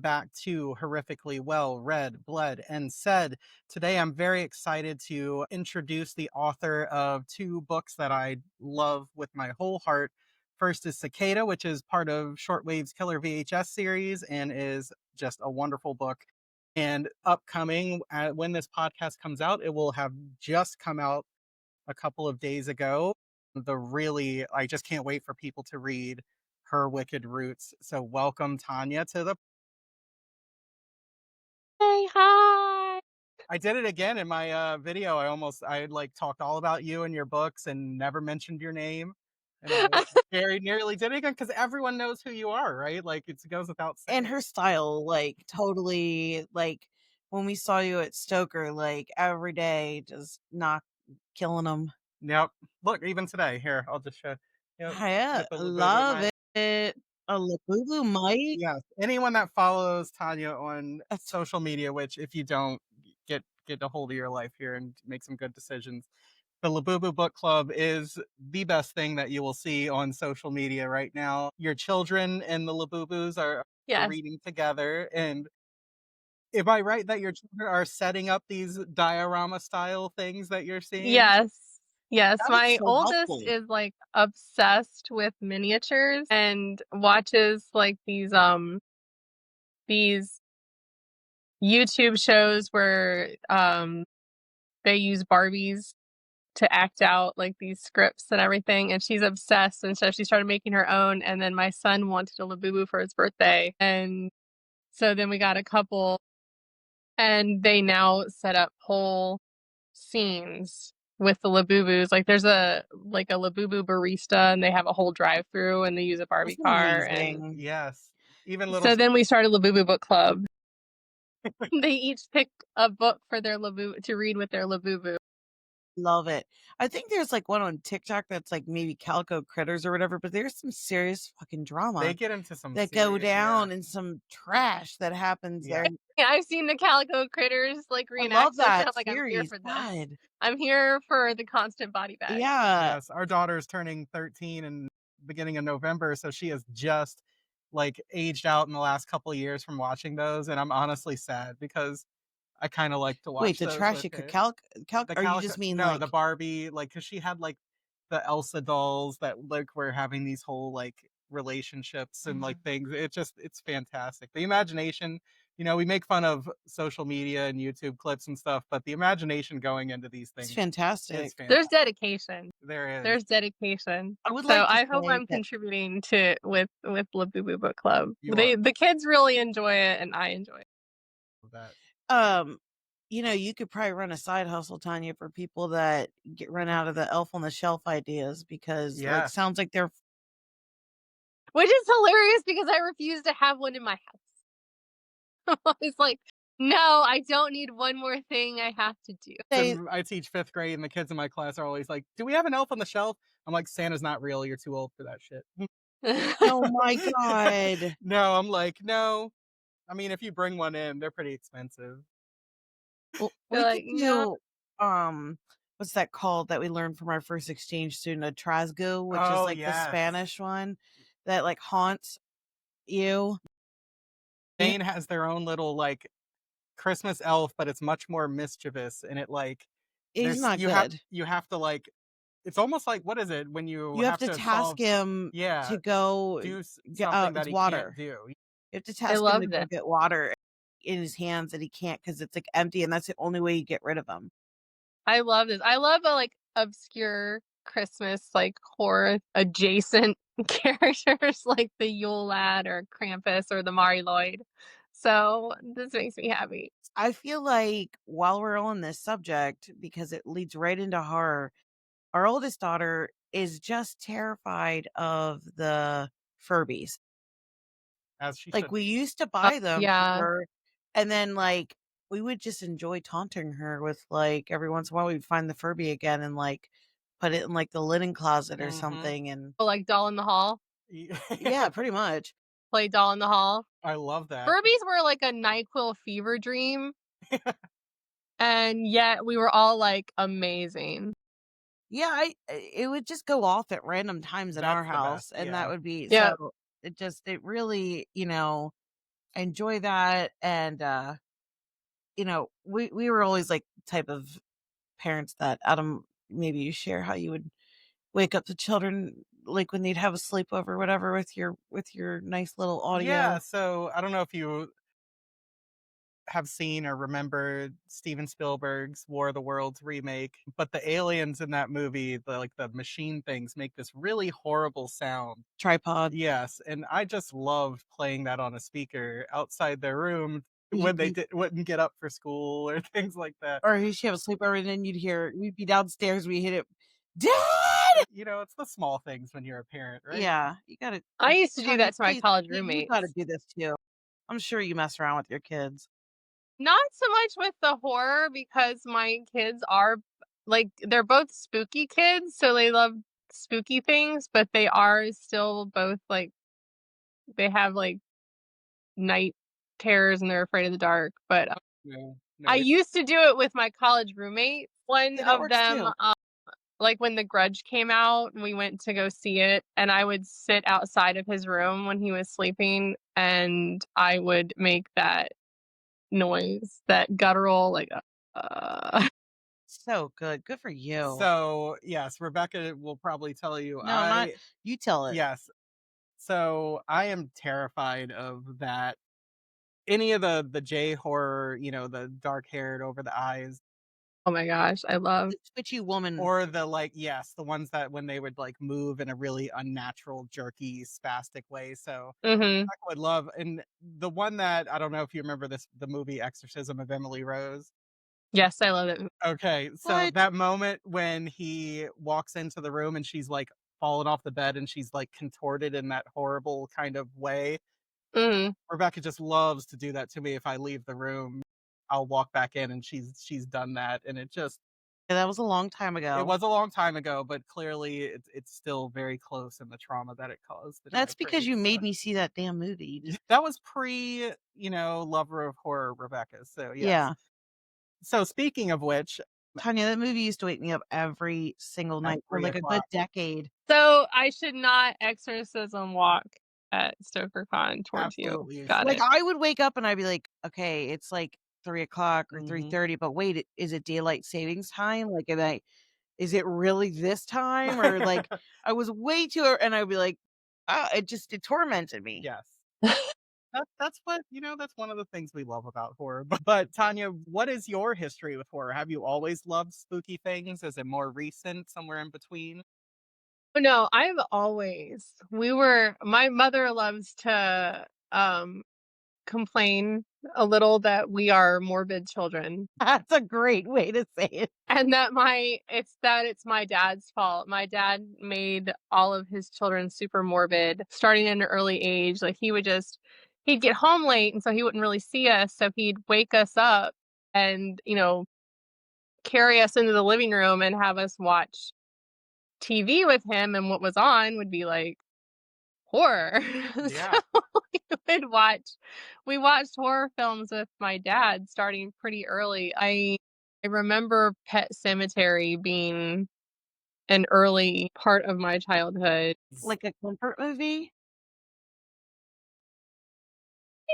back to Horrifically Well, Read, Bled, and Said. Today, I'm very excited to introduce the author of two books that I love with my whole heart. First is Cicada, which is part of Shortwave's Killer VHS series and is just a wonderful book. And upcoming, when this podcast comes out, it will have just come out a couple of days ago. I just can't wait for people to read Her Wicked Roots. So, welcome, Tanya, to the. Hey, hi. I did it again in my video. I like talked all about you and your books and never mentioned your name. And I very nearly did it again because everyone knows who you are, right? Like it goes without And saying. her style, like, totally, like, when we saw you at Stoker, like, every day, just not killing them. Yep. Look, even today. Here, I'll just show. Yep. Yeah, With the Labubu love mic. it. A Labubu mic. Yes. Anyone that follows Tanya on That's social media, which if you don't, get a hold of your life here and make some good decisions. The Labubu Book Club is the best thing that you will see on social media right now. Your children and the Labubus are Yes. reading together. And am I right that your children are setting up these diorama style things that you're seeing? Yes. Yes. that is My so oldest helpful. is like obsessed with miniatures and watches like these YouTube shows where they use Barbies to act out like these scripts and everything, and she's obsessed, and so she started making her own. And then my son wanted a Labubu for his birthday, and so then we got a couple, and they now set up whole scenes with the Labubus. Like there's a Labubu barista, and they have a whole drive-through, and they use a Barbie That's car. And amazing. Yes. Even little. so then we started Labubu book club. They each picked a book for their Labubu to read with their Labubu. Love it. I think there's like one on TikTok that's like maybe Calico Critters or whatever, but there's some serious fucking They drama get into some that go serious, yeah. down and some trash that happens Yeah. there. Yeah, I've seen the Calico Critters like I love reenactments, and I'm that like, I'm here series. for this. God. I'm here for the constant body bag. Yeah. Yes, our daughter's turning 13 in beginning of November, so she has just like aged out in the last couple of years from watching those, and I'm honestly sad because I kind of like to Wait, watch the those with trashy her. The or you Calico, just mean no, like the Barbie, like because she had like the Elsa dolls that like were having these whole like relationships and like things. It's fantastic. The imagination, we make fun of social media and YouTube clips and stuff, but the imagination going into these it's things is fantastic. There's fantastic. dedication. There is. There's dedication. I would So like to I hope say I'm that contributing to with Labubu Book Club. You are The kids really enjoy it, and I enjoy it. that. um you could probably run a side hustle, Tanya, for people that get run out of the elf on the shelf ideas because like Yes. sounds like they're Which is hilarious because I refuse to have one in my house. It's like, no, I don't need one more thing I have to do. I teach fifth grade, and the kids in my class are always like, "Do we have an elf on the shelf?" I'm like, "Santa's not real. You're too old for that shit." oh my god. No, I'm like, no. I mean, if you bring one in, they're pretty expensive. Well, They're we could like, no. do what's that called that we learned from our first exchange student, a trasgo, which is Oh like the yes. Spanish one that like haunts you. Yeah, Maine has their own little like Christmas elf, but it's much more mischievous, and it like he's there's not good. you have to like it's almost like what is it when you You have have to to task solve him yeah to go do get something that it's he can't water. do. You have to I task him to love go that. get water in his hands that he can't because it's like empty, and that's the only way you get rid of him. I love this. I love a like obscure Christmas like horror adjacent characters like the Yule Lad or Krampus or the Mari Lloyd. So this makes me happy. I feel like while we're on this subject, because it leads right into horror, our oldest daughter is just terrified of the Furbies. As she Like, should we be. used to buy them for Yeah. her, and then, like, we would just enjoy taunting her with, like, every once in a while, we'd find the Furby again and, like, put it in, like, the linen closet or Mhm. something, and Oh, like Doll in the Hall. yeah, pretty much. Play Doll in the Hall. I love that. Furbies were like a NyQuil fever dream, and yet we were all like amazing. Yeah, it would just go off at random times in our That's the house, best, and that yeah. would be Yeah. so it really, enjoy that. And we were always like type of parents that, Adam, maybe you share how you would wake up the children like when they'd have a sleepover or whatever with your nice little Yeah, audio. so I don't know if you have seen or remember Steven Spielberg's War of the Worlds remake, but the aliens in that movie, the machine things make this really horrible sound. Tripod. Yes, and I just loved playing that on a speaker outside their room when they wouldn't get up for school or things like that. Or you should have a sleepover and then you'd be downstairs, we hit it, Dad! It's the small things when you're a parent, right? Yeah, you gotta, I used to do Tanya, that to my please, college you gotta roommates. do this too. I'm sure you mess around with your kids. Not so much with the horror because my kids are like they're both spooky kids, so they love spooky things, but they are still both like they have like night terrors and they're afraid of the dark. But No, I no, it used to do it with my college roommate. One Hey, that of works them, too. like when The Grudge came out and we went to go see it, and I would sit outside of his room when he was sleeping, and I would make that noise, that guttural, like, So good. Good for you. so yes, Rebecca will probably tell you No, not you tell it. yes. So I am terrified of that. Any of the J horror, the dark haired over the eyes, oh my gosh, I love. The twitchy woman. or yes, the ones that when they would like move in a really unnatural, jerky, spastic way. So Mhm. I would love, and the one that I don't know if you remember the movie Exorcism of Emily Rose. Yes, I love it. Okay, so What? that moment when he walks into the room and she's like fallen off the bed and she's like contorted in that horrible kind of way. Mhm. Rebecca just loves to do that to me if I leave the room. I'll walk back in and she's done that, and Yeah, that was a long time it ago. was a long time ago, but clearly it's still very close in the trauma that it caused in my That's because brain. you So made me see that damn movie. that was pre, lover of horror Rebecca. So yes. Yeah. So speaking of which, Tanya, that movie used to wake me up every single at night for three like a good o'clock, decade. So, I should not exorcism walk at StokerCon towards you. absolutely you Got should. Like, it. I would wake up and I'd be like, "Okay, it's like 3 o'clock or Hmm. 3:30, but wait, is it daylight savings time? Like, is it really this time?" Or like, I was way too, and I'd be like, it tormented me. Yes. That's what that's one of the things we love about horror. But Tanya, what is your history with horror? Have you always loved spooky things? Is it more recent, somewhere in between? Oh, no, I've always we were my mother loves to, complain a little that we are morbid children. That's a great way to say it. And it's my dad's fault. My dad made all of his children super morbid starting at an early age. Like he'd get home late and so he wouldn't really see us. So he'd wake us up and, carry us into the living room and have us watch TV with him. And what was on would be like horror. Yeah. So we watched horror films with my dad starting pretty early. I remember Pet Cemetery being an early part of my childhood. Like a comfort movie?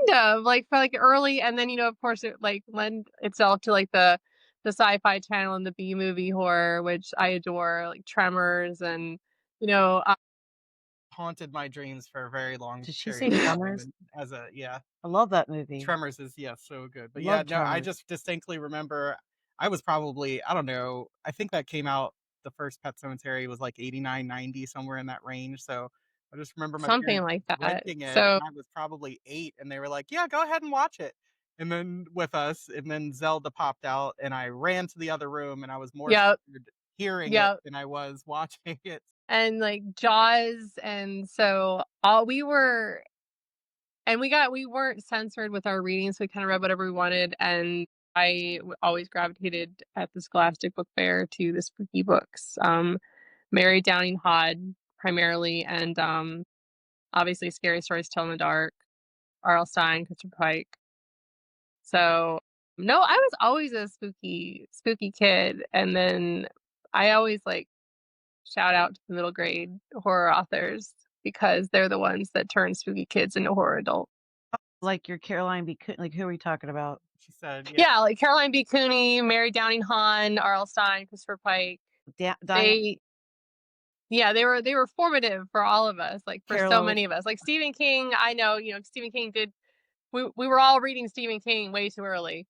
Kind of, like, for, like, early and then, of course, it, like, lend itself to, like, the Sci-Fi Channel and the B-movie horror, which I adore, like Tremors and, you know, Haunted my dreams for a very long Did she period say of time, Tremors? and as a yeah. I love that movie. Tremors is, yes, so good. But yeah, Love no, I Tremors. just distinctly remember I was probably, I don't know, I think that came out, the first Pet Cemetery was like 89, 90, somewhere in that range. So I just remember my something parents like that. renting it So and I was probably 8 and they were like, "Yeah, go ahead and watch it." And then with us, and then Zelda popped out and I ran to the other room and I was more yep, scared hearing it yep, than I was watching it. and, like, Jaws, and so all we were and we weren't censored with our reading, so we kinda read whatever we wanted, and always gravitated at the Scholastic Book Fair to the spooky books, Mary Downing Hodge primarily, and, obviously Scary Stories to Tell in the Dark, R.L. Stine, Christopher Pike. So, no, I was always a spooky kid, and then I always, like, shout out to the middle grade horror authors because they're the ones that turn spooky kids into horror adults. Like your Caroline B. Like who are we talking about? She said, yeah, Yeah, like Caroline B. Cooney, Mary Downing Hahn, R.L. Stine, Christopher Pike. Diane They Yeah, they were formative for all of us, like for so Carol. many of us. Like Stephen King, I know, Stephen King did we were all reading Stephen King way too early.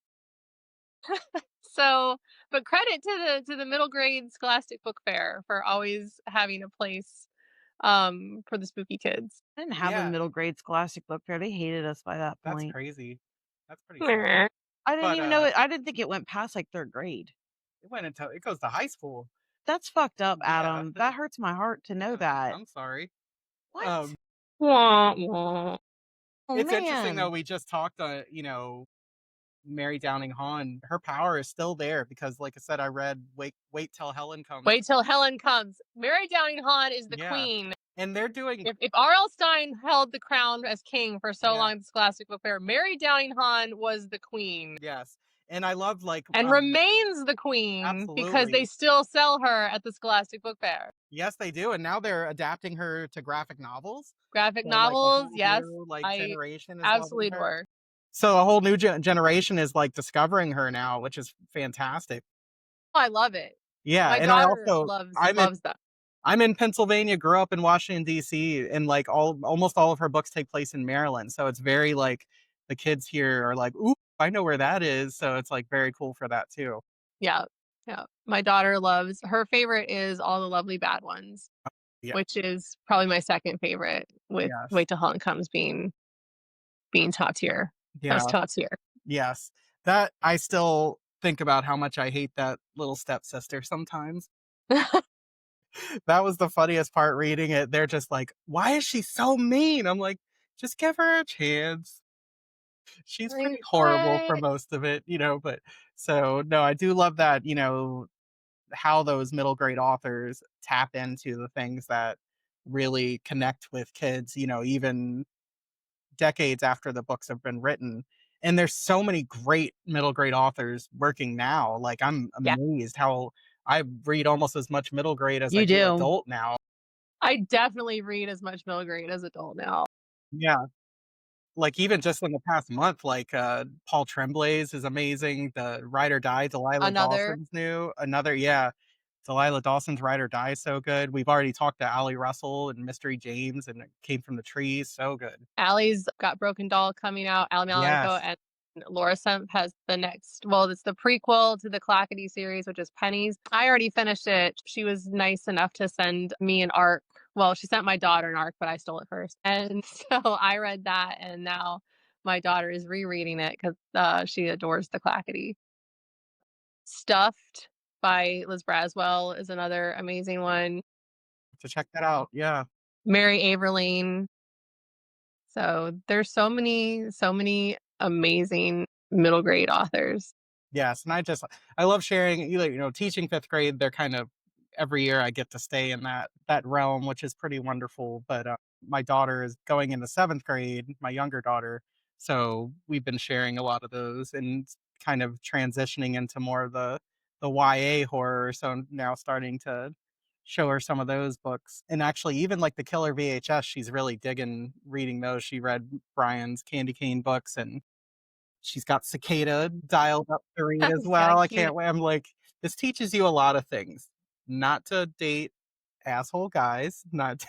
So, but credit to the middle grade Scholastic Book Fair for always having a place for the spooky kids. I didn't have a yeah, middle grade Scholastic Book Fair. They hated us by that that's point. crazy. That's pretty sad. Meh. I didn't But even know it. I didn't think it went past like third grade. it goes to high school. That's fucked up, Yeah, Adam. That hurts my heart to know that. I'm sorry. What? Um, Wah, wah. Oh it's interesting though. man. We just talked, Mary Downing Hahn. Her power is still there because, like I said, I read Wait Till Helen Comes. Wait till Helen comes. Mary Downing Hahn is the Yeah, queen. and they're doing If R.L. Stine held the crown as king for so yeah, long at the Scholastic Book Fair, Mary Downing Hahn was the queen yes, and I love and remains the queen because they absolutely. still sell her at the Scholastic Book Fair. Yes, they do, and now they're adapting her to graphic novels. Graphic So, like, a novels, whole yes, new, like, I generation is loving absolutely her. adore. So a whole new generation is, like, discovering her now, which is fantastic. Oh, I love it. Yeah, My and I daughter also I'm in loves them. I'm in Pennsylvania, grew up in Washington, DC, and, like, almost all of her books take place in Maryland, so it's very, like, the kids here are like, "Ooh, I know where that is," so it's, like, very cool for that too. Yeah, yeah. My daughter loves her favorite is All the Lovely Bad Ones, Yeah, which is probably my second favorite, with yes, Wait Till Helen Comes being top tier. That's yeah, top tier. yes. That I still think about how much I hate that little stepsister sometimes. That was the funniest part reading it. They're just like, "Why is she so mean?" I'm like, "Just give her a chance. She's Like, pretty horrible for what? most of it," but so, no, I do love that, how those middle grade authors tap into the things that really connect with kids, even decades after the books have been written. And there's so many great middle grade authors working now. Like, I'm Yeah, amazed how I read almost as much middle grade as I You do do. adult now. I definitely read as much middle grade as adult now. Yeah. Like, even just in the past month, like, Paul Tremblay's is amazing. The Ride or Die, Delilah Another Dawson's new. Another, yeah. Delilah Dawson's Ride or Die is so good. We've already talked to Allie Russell and Mystery James, and It Came from the Trees, so good. Allie's got Broken Doll coming out, Allie Malarico, Yes. and Laura Semp has the next, well, it's the prequel to the Clackety series, which is Pennies. I already finished it. She was nice enough to send me an ARC. Well, she sent my daughter an ARC, but I stole it first. And so I read that, and now my daughter is rereading it because she adores the Clackety. Stuffed by Liz Braswell is another amazing one. To check that out, yeah. Mary Averline. So there's so many amazing middle grade authors. Yes, and I love sharing, teaching 5th grade, they're kind of every year I get to stay in that realm, which is pretty wonderful, but, my daughter is going into 7th grade, my younger daughter, so we've been sharing a lot of those and kind of transitioning into more of the YA horror, so I'm now starting to show her some of those books, and actually even, like, the Killer VHS, she's really digging reading those. She read Brian's Candy Cane books, and she's got Cicada dialed up to read as Yeah, well. I cute. can't wait. I'm like, "This teaches you a lot of things. Not to date asshole guys, not to,"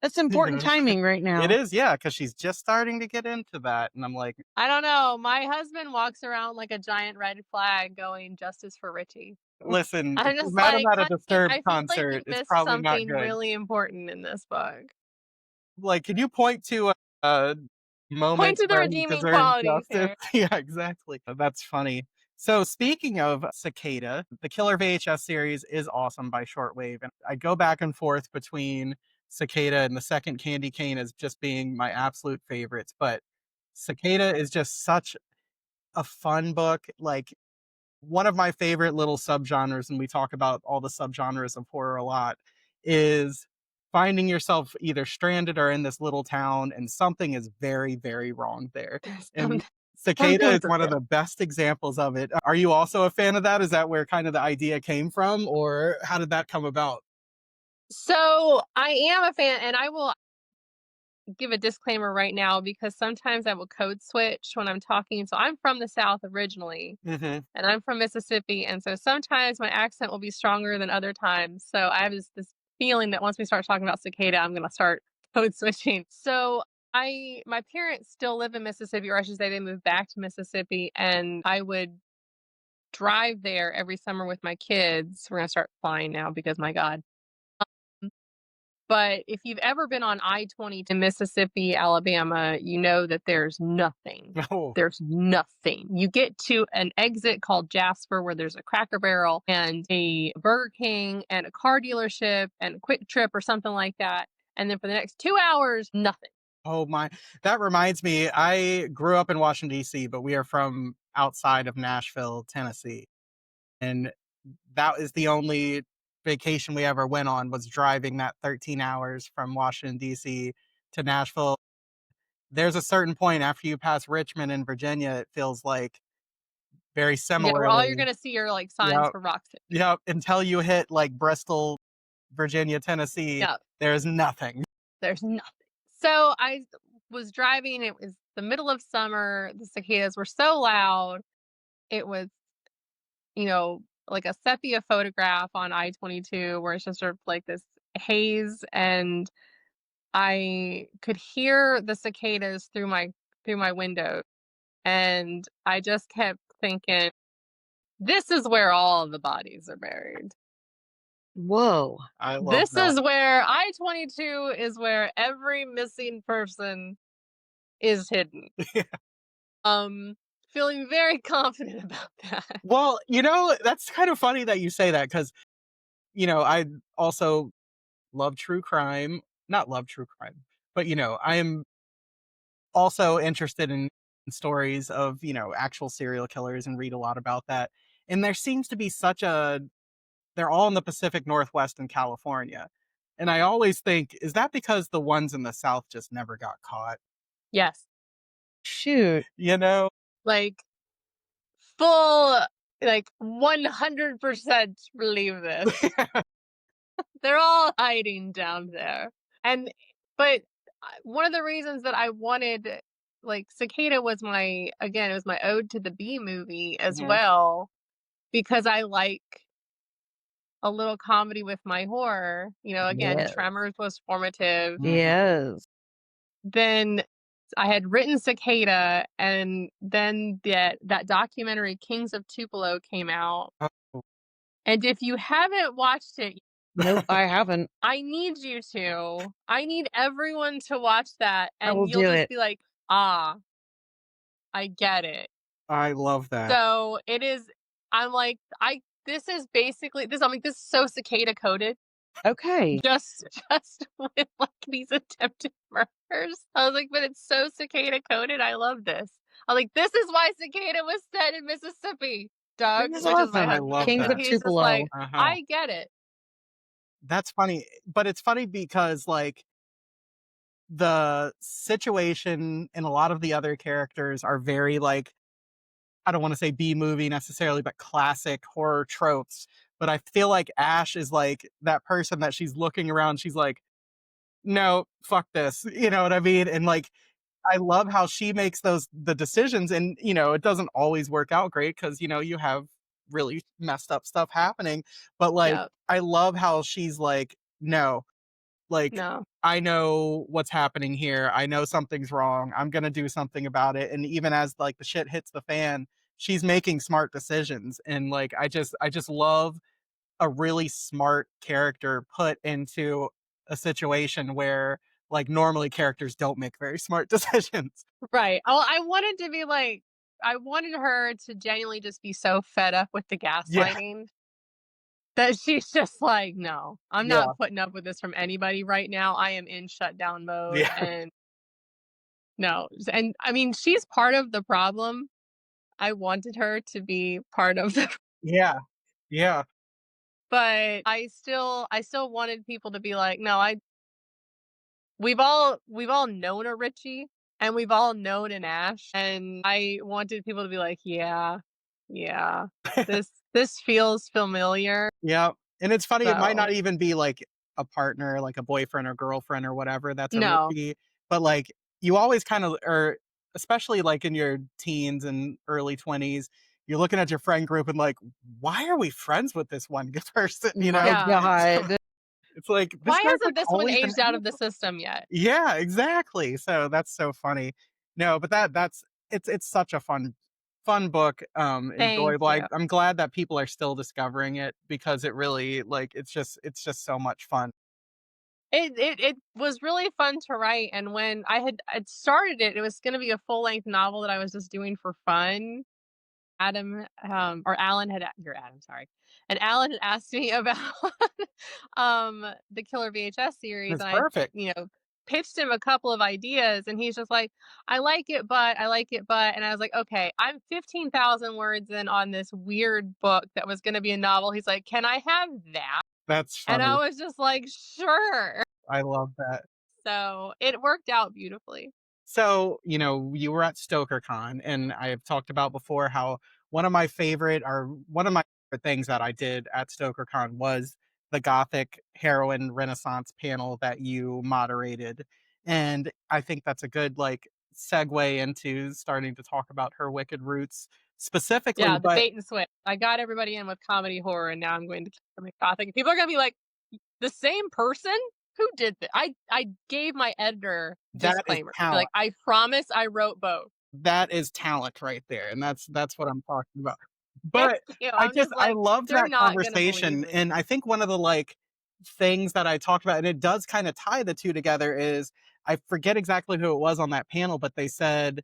That's you important know timing right It now. is, yeah, because she's just starting to get into that, and I'm like, I don't know. My husband walks around like a giant red flag going justice for Richie. "Listen, if I'm you just met him like, at a honey, Disturbed I feel like you concert, it's missed probably not something good." really important in this book. Like, "Can you point to a Point moment to the where he redeeming deserved qualities justice?" here. Yeah, exactly. That's funny. So, speaking of Cicada, the Killer VHS series is awesome by Shortwave, and I go back and forth between Cicada and the second Candy Cane as just being my absolute favorites, but Cicada is just such a fun book, like, one of my favorite little subgenres, and we talk about all the subgenres of horror a lot, is finding yourself either stranded or in this little town, and something is very, very wrong there. And Some- Cicada is Something's one of real. the best examples of it. Are you also a fan of that? Is that where kind of the idea came from, or how did that come about? So I am a fan, and I will. give a disclaimer right now because sometimes I will code switch when I'm talking. So I'm from the South originally, Mhm. and I'm from Mississippi, and so sometimes my accent will be stronger than other times. So I have this feeling that once we start talking about Cicada, I'm gonna start code switching. So my parents still live in Mississippi, or I should say they moved back to Mississippi, and I would drive there every summer with my kids. We're gonna start flying now because my God. But if you've ever been on I-20 to Mississippi, Alabama, you know that there's nothing. Oh. There's nothing. You get to an exit called Jasper where there's a Cracker Barrel and a Burger King and a car dealership and a Quick Trip or something like that. And then for the next 2 hours, nothing. Oh my, that reminds me, I grew up in Washington, DC, but we are from outside of Nashville, Tennessee. And that is the only vacation we ever went on was driving that 13 hours from Washington, DC to Nashville. There's a certain point after you pass Richmond in Virginia, it feels like very Yeah, where all you're similarly. gonna see are like signs Yep. for Rock City. Yep. Until you hit like Bristol, Virginia, Tennessee, Yeah, there's nothing. there's nothing. So I was driving, it was the middle of summer, the cicadas were so loud. It was like a sepia photograph on I-22 where it's just sort of like this haze, and I could hear the cicadas through my window, and I just kept thinking, "This is where all the bodies are buried. Whoa. I love This that. is where I-22 is where every missing person is hidden." Um, Feeling very confident about that. Well, that's kind of funny that you say that because, I also love true crime. Not love true crime, but, I am also interested in stories of, actual serial killers and read a lot about that. And there seems to be they're all in the Pacific Northwest and California. And I always think, is that because the ones in the South just never got caught? Yes. Shoot. You know? Like, full, like, 100% believe this. They're all hiding down there. And but one of the reasons that I wanted, like, Cicada was it was my ode to the bee movie as Mhm. well, because I like a little comedy with my horror. Again, Yes. Tremors was formative. Mhm. Yes. Then I had written Cicada, and then that documentary Kings of Tupelo came out. Oh. And if you haven't watched it, Nope, I haven't. I need you to. I need everyone to watch that, I will and you'll do just it. be like, "Ah, I get it." I love that. So, it is I'm like, I this is basically this I'm like, this is so Cicada coded, Okay. just just with, like, these attempted murders. I was like, "But it's so Cicada coded, I love this." I was like, "This is why Cicada was set in Mississippi, Doug," This is which is my I awesome. love husband. Kings that. of He's just like, Tupelo. Uh-huh. "I get it." That's funny, but it's funny because, like, the situation and a lot of the other characters are very, like, I don't wanna say B-movie necessarily, but classic horror tropes, but I feel like Ash is, like, that person that she's looking around, she's like, "No, fuck this," you know what I mean? And, like, I love how she makes the decisions and, it doesn't always work out great because you have really messed up stuff happening, but, like, Yeah, I love how she's like, "No, like, no. I know what's happening here. I know something's wrong. I'm gonna do something about it." And even as like the shit hits the fan, she's making smart decisions. And like I just love a really smart character put into a situation where like normally characters don't make very smart decisions. Right. Oh, I wanted her to genuinely just be so fed up with the Yeah, gaslighting that she's just like, "No, I'm yeah, not putting up with this from anybody right now. I am in shutdown mode." yeah, And no, and I mean, she's part of the problem. I wanted her to be part of the yeah, yeah, but I still wanted people to be like, "No, I we've all known a Richie, and we've all known an Ash," and I wanted people to be like, "Yeah, yeah, this feels familiar." yeah. And it's funny, it might So not even be like a partner, like a boyfriend or girlfriend or whatever that's a no, Richie, but like you always kind of, or especially like in your teens and early 20s, you're looking at your friend group and like, why are we friends with this one person? You My know, Yeah. so god. it's like this Why guy's like hasn't this one always been aged out of the happy. system yet? Yeah, exactly. So that's so funny. No, but that's it's such a fun book, Thank enjoyable. you. I'm glad that people are still discovering it because it really like it's just so much fun. It was really fun to write, and when I'd started it, it was gonna be a full-length novel that I was just doing for fun. Adam, or Alan had a you're Adam, sorry. And Alan had asked me about, the Killer VHS series, It's and perfect. pitched him a couple of ideas, and he's just like, I like it, but," and I was like, "Okay, I'm 15,000 words in on this weird book that was gonna be a novel." He's like, "Can I have that?" That's And I funny. was just like, "Sure." I love that. So, it worked out beautifully. So, you were at StokerCon, and I have talked about before how one of my favorite things that I did at StokerCon was the Gothic heroine Renaissance panel that you moderated. And I think that's a good like segue into starting to talk about her wicked roots specifically. Yeah, the But bait and switch. I got everybody in with comedy horror, and now I'm going to make gothic. People are gonna be like, "The same person? Who did that?" I gave my editor that is disclaimer. Be talent. like, "I promise I wrote both." That is talent right there, and that's what I'm talking about. Thank But you. I I'm just just I like, loved they're that not gonna believe conversation, me. and I think one of the, like, things that I talked about, and it does kinda tie the 2 together, is I forget exactly who it was on that panel, but they said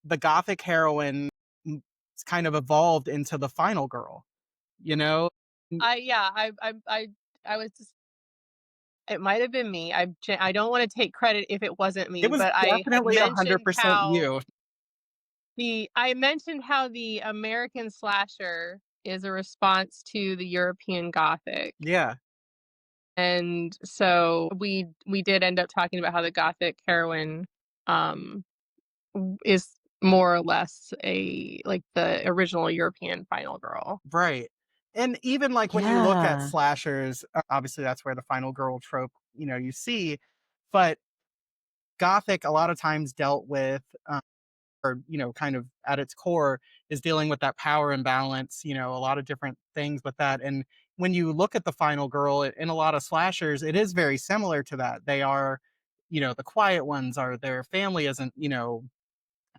the gothic heroine m kind of evolved into the final girl, you know? Mm, I yeah, I was just it might have been me. I don't wanna take credit if it wasn't it me, was but definitely 100% you. I mentioned how the American slasher is a response to the European Gothic. Yeah, And so we did end up talking about how the Gothic heroine, um, is more or less a like the original European final girl. right. And even, like, when you look at Yeah. slashers, obviously, that's where the final girl trope, you see, but Gothic a lot of times dealt with, or kind of at its core is dealing with that power imbalance. A lot of different things with that. And when you look at the final girl in a lot of slashers, it is very similar to that. They are, the quiet ones are their family isn't,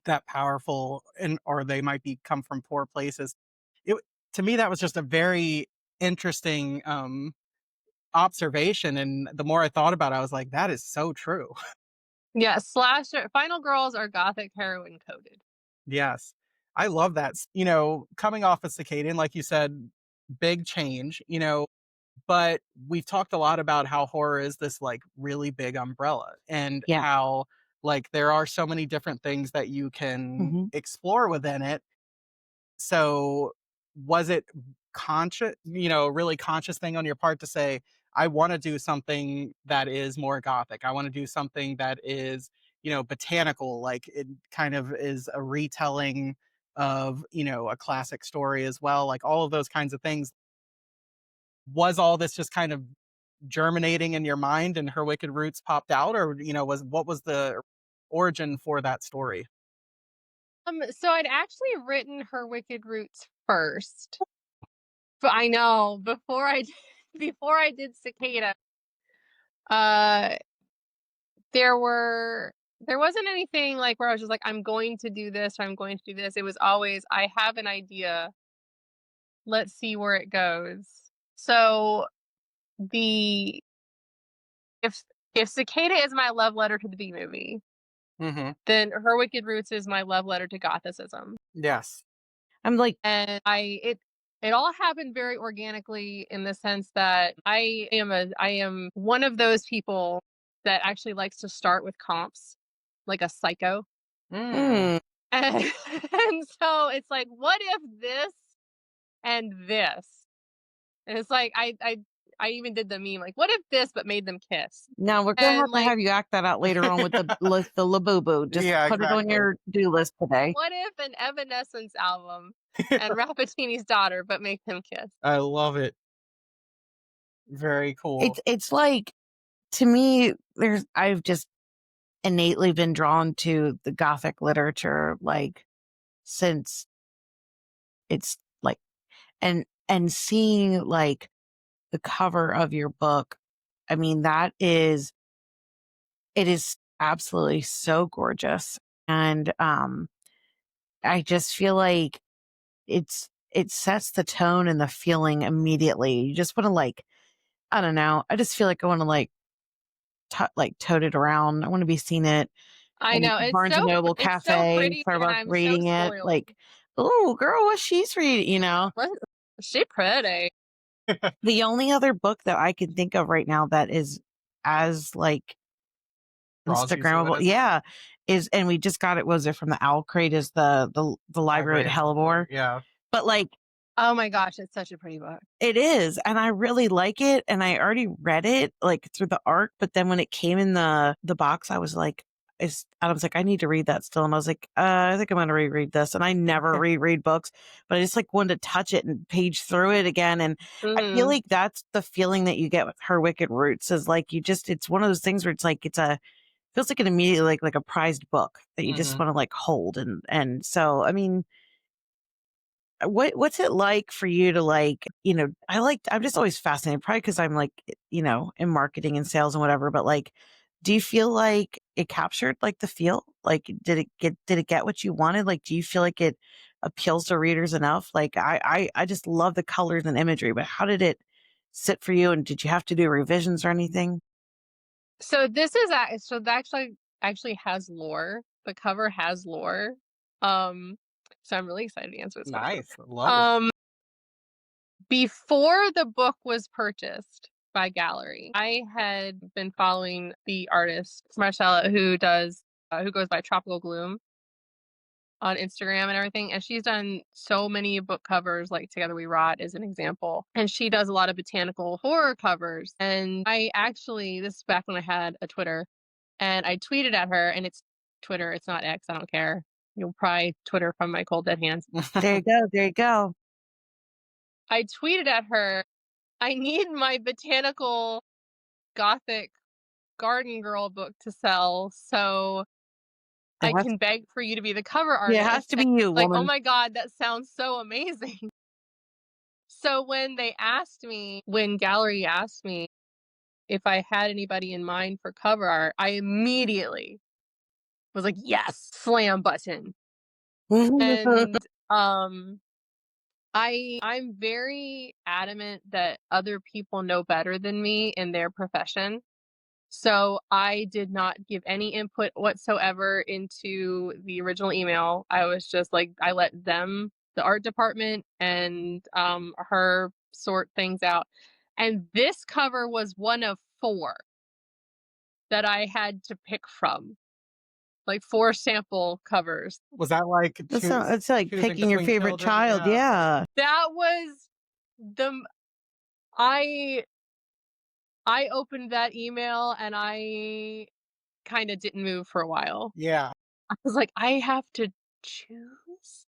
that powerful, and or they might be come from poor places. It To me that was just a very interesting observation, and the more I thought about it, I was like, that is so true. Yeah, slasher final girls are Gothic heroine coded. Yes. I love that. Coming off of Cicada, and like you said, big change, but we've talked a lot about how horror is this like really big umbrella, and Yeah. how like there are so many different things that you can Mhm. explore within it. So was it really conscious thing on your part to say, I want to do something that is more gothic. I want to do something that is, botanical, like it kind of is a retelling of, a classic story as well, like all of those kinds of things. Was all this just kind of germinating in your mind and Her Wicked Roots popped out, or, what was the origin for that story? So I'd actually written Her Wicked Roots first. But I know before I did, before I did Cicada, uh there were there wasn't anything like where I was just like, I'm going to do this or I'm going to do this. It was always, I have an idea. Let's see where it goes. So the if if Cicada is my love letter to the B movie, Mhm. then Her Wicked Roots is my love letter to Gothicism. Yes. I'm like, And it all happened very organically in the sense that I am one of those people that actually likes to start with comps, like a psycho. Mm. mm, And, and so it's like, what if this and this? And it's like I even did the meme like, what if this but made them kiss? now we're gonna And have to like, have you act that out later on with the list, the Labubu. Just Yeah, put it on exactly. your do list today. what if an Evanescence album and Rappaccini's daughter but make them kiss? I love it. Very cool. It's like, to me, there's I've just innately been drawn to the Gothic literature, like, since it's like, and seeing like the cover of your book, I mean, it is absolutely so gorgeous. And I just feel like it sets the tone and the feeling immediately. You just want to like, I don't know. I just feel like I want to like like tote it around. I want to be seeing it I in know Barnes and Noble it's so cafe, pretty, and Starbucks I'm so reading it. spoiled. Like, oh girl, what she's reading, you know? What? She pretty. The only other book that I can think of right now that is as like Draws you to it Instagrammable, as yeah, is, and we just got it. Was it from the Owl Crate? Is the library at Library of Hellebore? Hellebore. Yeah. But like, Oh my gosh, it's such a pretty book. it is, and I really like it, and I already read it like through the arc. But then when it came in the box, I was like, I was like, I need to read that still, and I was like, I think I'm going to reread this. And I never reread books, but I just like wanted to touch it and page through it again. And I feel like that's the feeling that you get with Her Wicked Roots, is like, it's one of those things where it's like feels like an immediately like a prized book that you just want to like hold. And so, I mean, what's it like for you to like, I'm just always fascinated, probably because I'm like, in marketing and sales and whatever, but like, do you feel like it captured like the feel? Like, did it get what you wanted? Like, do you feel like it appeals to readers enough? Like, I just love the colors and imagery, but how did it sit for you? And did you have to do revisions or anything? So this is so that actually has lore. The cover has lore. So I'm really excited to answer this question. Nice. Love it. Before the book was purchased by Gallery, I had been following the artist Marcella, who goes by Tropical Gloom on Instagram and everything, and she's done so many book covers, like Together We Rot is an example, and she does a lot of botanical horror covers. And this is back when I had a Twitter, and I tweeted at her, and it's Twitter, it's not X, I don't care. You'll probably Twitter from my cold dead hands. There you go. There you go. I tweeted at her, I need my botanical gothic garden girl book to sell, so I can beg for you to be the cover artist. Yeah, it has to be you, like, oh woman. my God, that sounds so amazing. So when Gallery asked me if I had anybody in mind for cover art, I immediately was like, yes, slam button. And I'm very adamant that other people know better than me in their profession. So I did not give any input whatsoever into the original email. I was just like, I let them, the art department, and her sort things out. And this cover was one of 4 that I had to pick from, like 4 sample covers. Was that like It's like choosing picking your between favorite children? child. Yeah. Yeah. That was I opened that email and I kind of didn't move for a while. Yeah. I was like, I have to choose?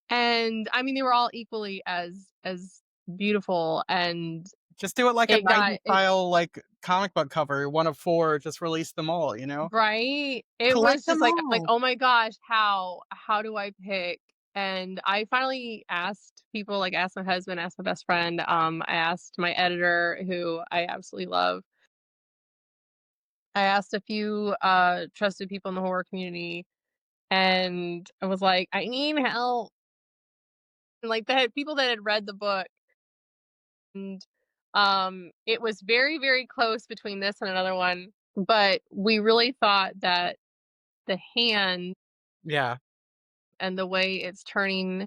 And I mean, they were all equally as beautiful, and Just do it like a it 90s got it style, like, comic book cover, one of 4, just release them all, you know? right. It Collect was just them like, all. oh my gosh, how do I pick? And I finally asked people, like asked my husband, asked my best friend, I asked my editor, who I absolutely love. I asked a few trusted people in the horror community, and I was like, I need help. And like, the people that had read the book, and it was very, very close between this and another one, but we really thought that the hand Yeah. and the way it's turning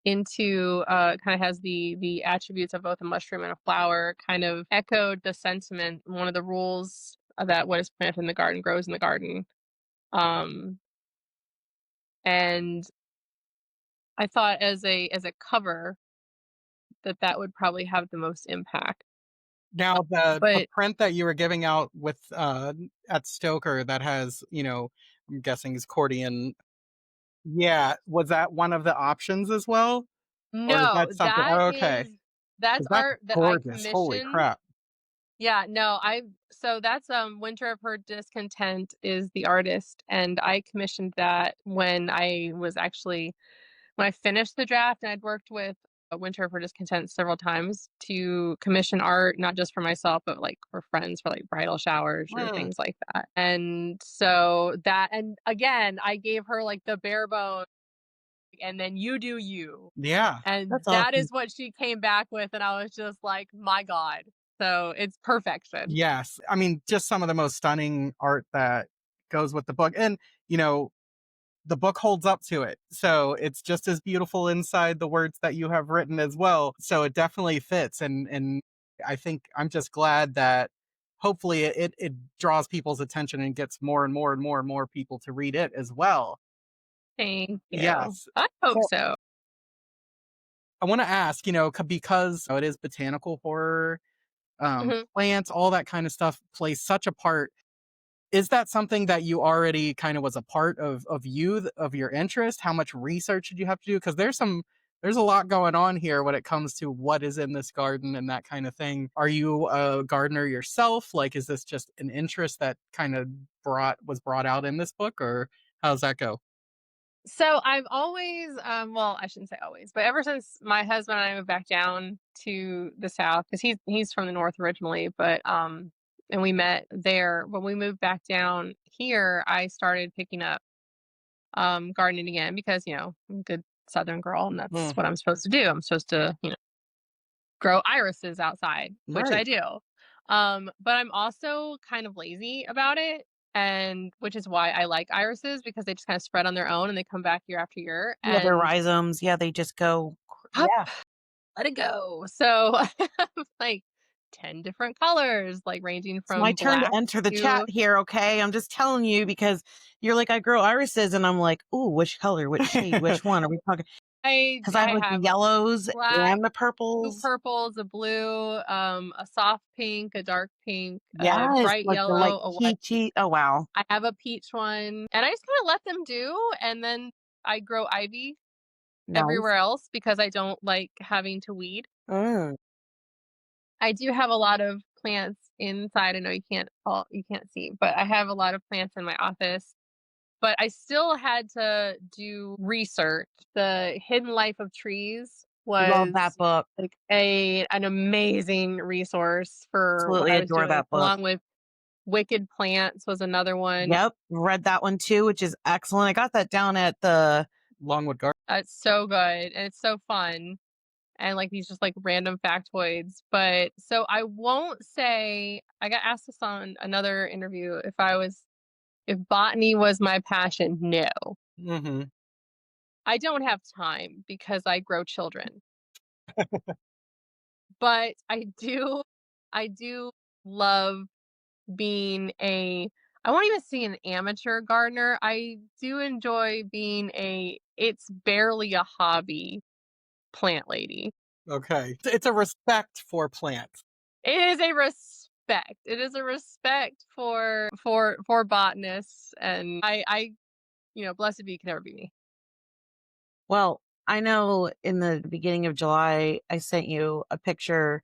into kind of has the attributes of both a mushroom and a flower, kind of echoed the sentiment, one of the rules that what is planted in the garden grows in the garden. um and I thought as a cover that would probably have the most impact. Now the But print that you were giving out with, at Stoker that has, I'm guessing is Cordian. Yeah, was that one of the options as well? Or is no, that something, oh, okay. 'Cause that's that's art that I gorgeous, holy commissioned. crap. Yeah, no, so that's Winter of Her Discontent is the artist, and I commissioned that when I finished the draft, and I'd worked with Winter of Her Discontent several times to commission art, not just for myself, but like for friends for like bridal showers or Mm, things like that. And so that, and again, I gave her like the bare bones, and then you do you. yeah. And That's that awesome. is what she came back with, and I was just like, my God. So it's perfection. Yes. I mean, just some of the most stunning art that goes with the book. And, you know, the book holds up to it. So it's just as beautiful inside the words that you have written as well. So it definitely fits. And I think I'm just glad that hopefully it draws people's attention and gets more and more and more and more people to read it as well. Thank you. Yes. I hope So so. I want to ask, because it is botanical horror, Mhm. plants, all that kind of stuff plays such a part. Is that something that you already kind of was a part of your interest? How much research did you have to do? Because there's a lot going on here when it comes to what is in this garden and that kind of thing. Are you a gardener yourself? Like, is this just an interest that kind of was brought out in this book, or how's that go? So I've always, well, I shouldn't say always, but ever since my husband and I moved back down to the South, because he's from the North originally, but and we met there. When we moved back down here, I started picking up gardening again because I'm a good Southern girl, and that's what Mhm. I'm supposed to do. I'm supposed to grow irises outside, which I Right. do. But I'm also kind of lazy about it, and which is why I like irises because they just kind of spread on their own and they come back year after year. Yeah, their And rhizomes. Yeah, they just go. up, Yeah. let it go. So I have like 10 different colors, like ranging It's my from turn to black enter the chat to here, okay? I'm just telling you because you're like, I grow irises, and I'm like, ooh, which color, which shade, which one are we talking? Because I have I like the have yellows black, and the two purples. purples, a blue, a soft pink, a dark pink, a Yes, bright like the like yellow, a white. peachy. Oh wow, I have a peach one, and I just kinda let them do, and then I grow ivy nice. everywhere else because I don't like having to weed. Mm. I do have a lot of plants inside. I know you can't see, but I have a lot of plants in my office, but I still had to do research. The Hidden Life of Trees Love that was, book. like, an amazing resource for what Absolutely I was adore doing, that book. along with Wicked Plants was another one. Yep, read that one too, which is excellent. I got that down at the. Longwood Garden. It's so good, and it's so fun, and, like, these just, like, random factoids, but so I won't say I got asked this on another interview if botany was my passion. No. Hmm. I don't have time because I grow children, but I do love being I won't even say an amateur gardener. I do enjoy being it's barely a hobby plant lady. Okay. It's a respect for plants. It is a respect. It is a respect for botanists, and blessed be can never be me. Well, I know in the beginning of July, I sent you a picture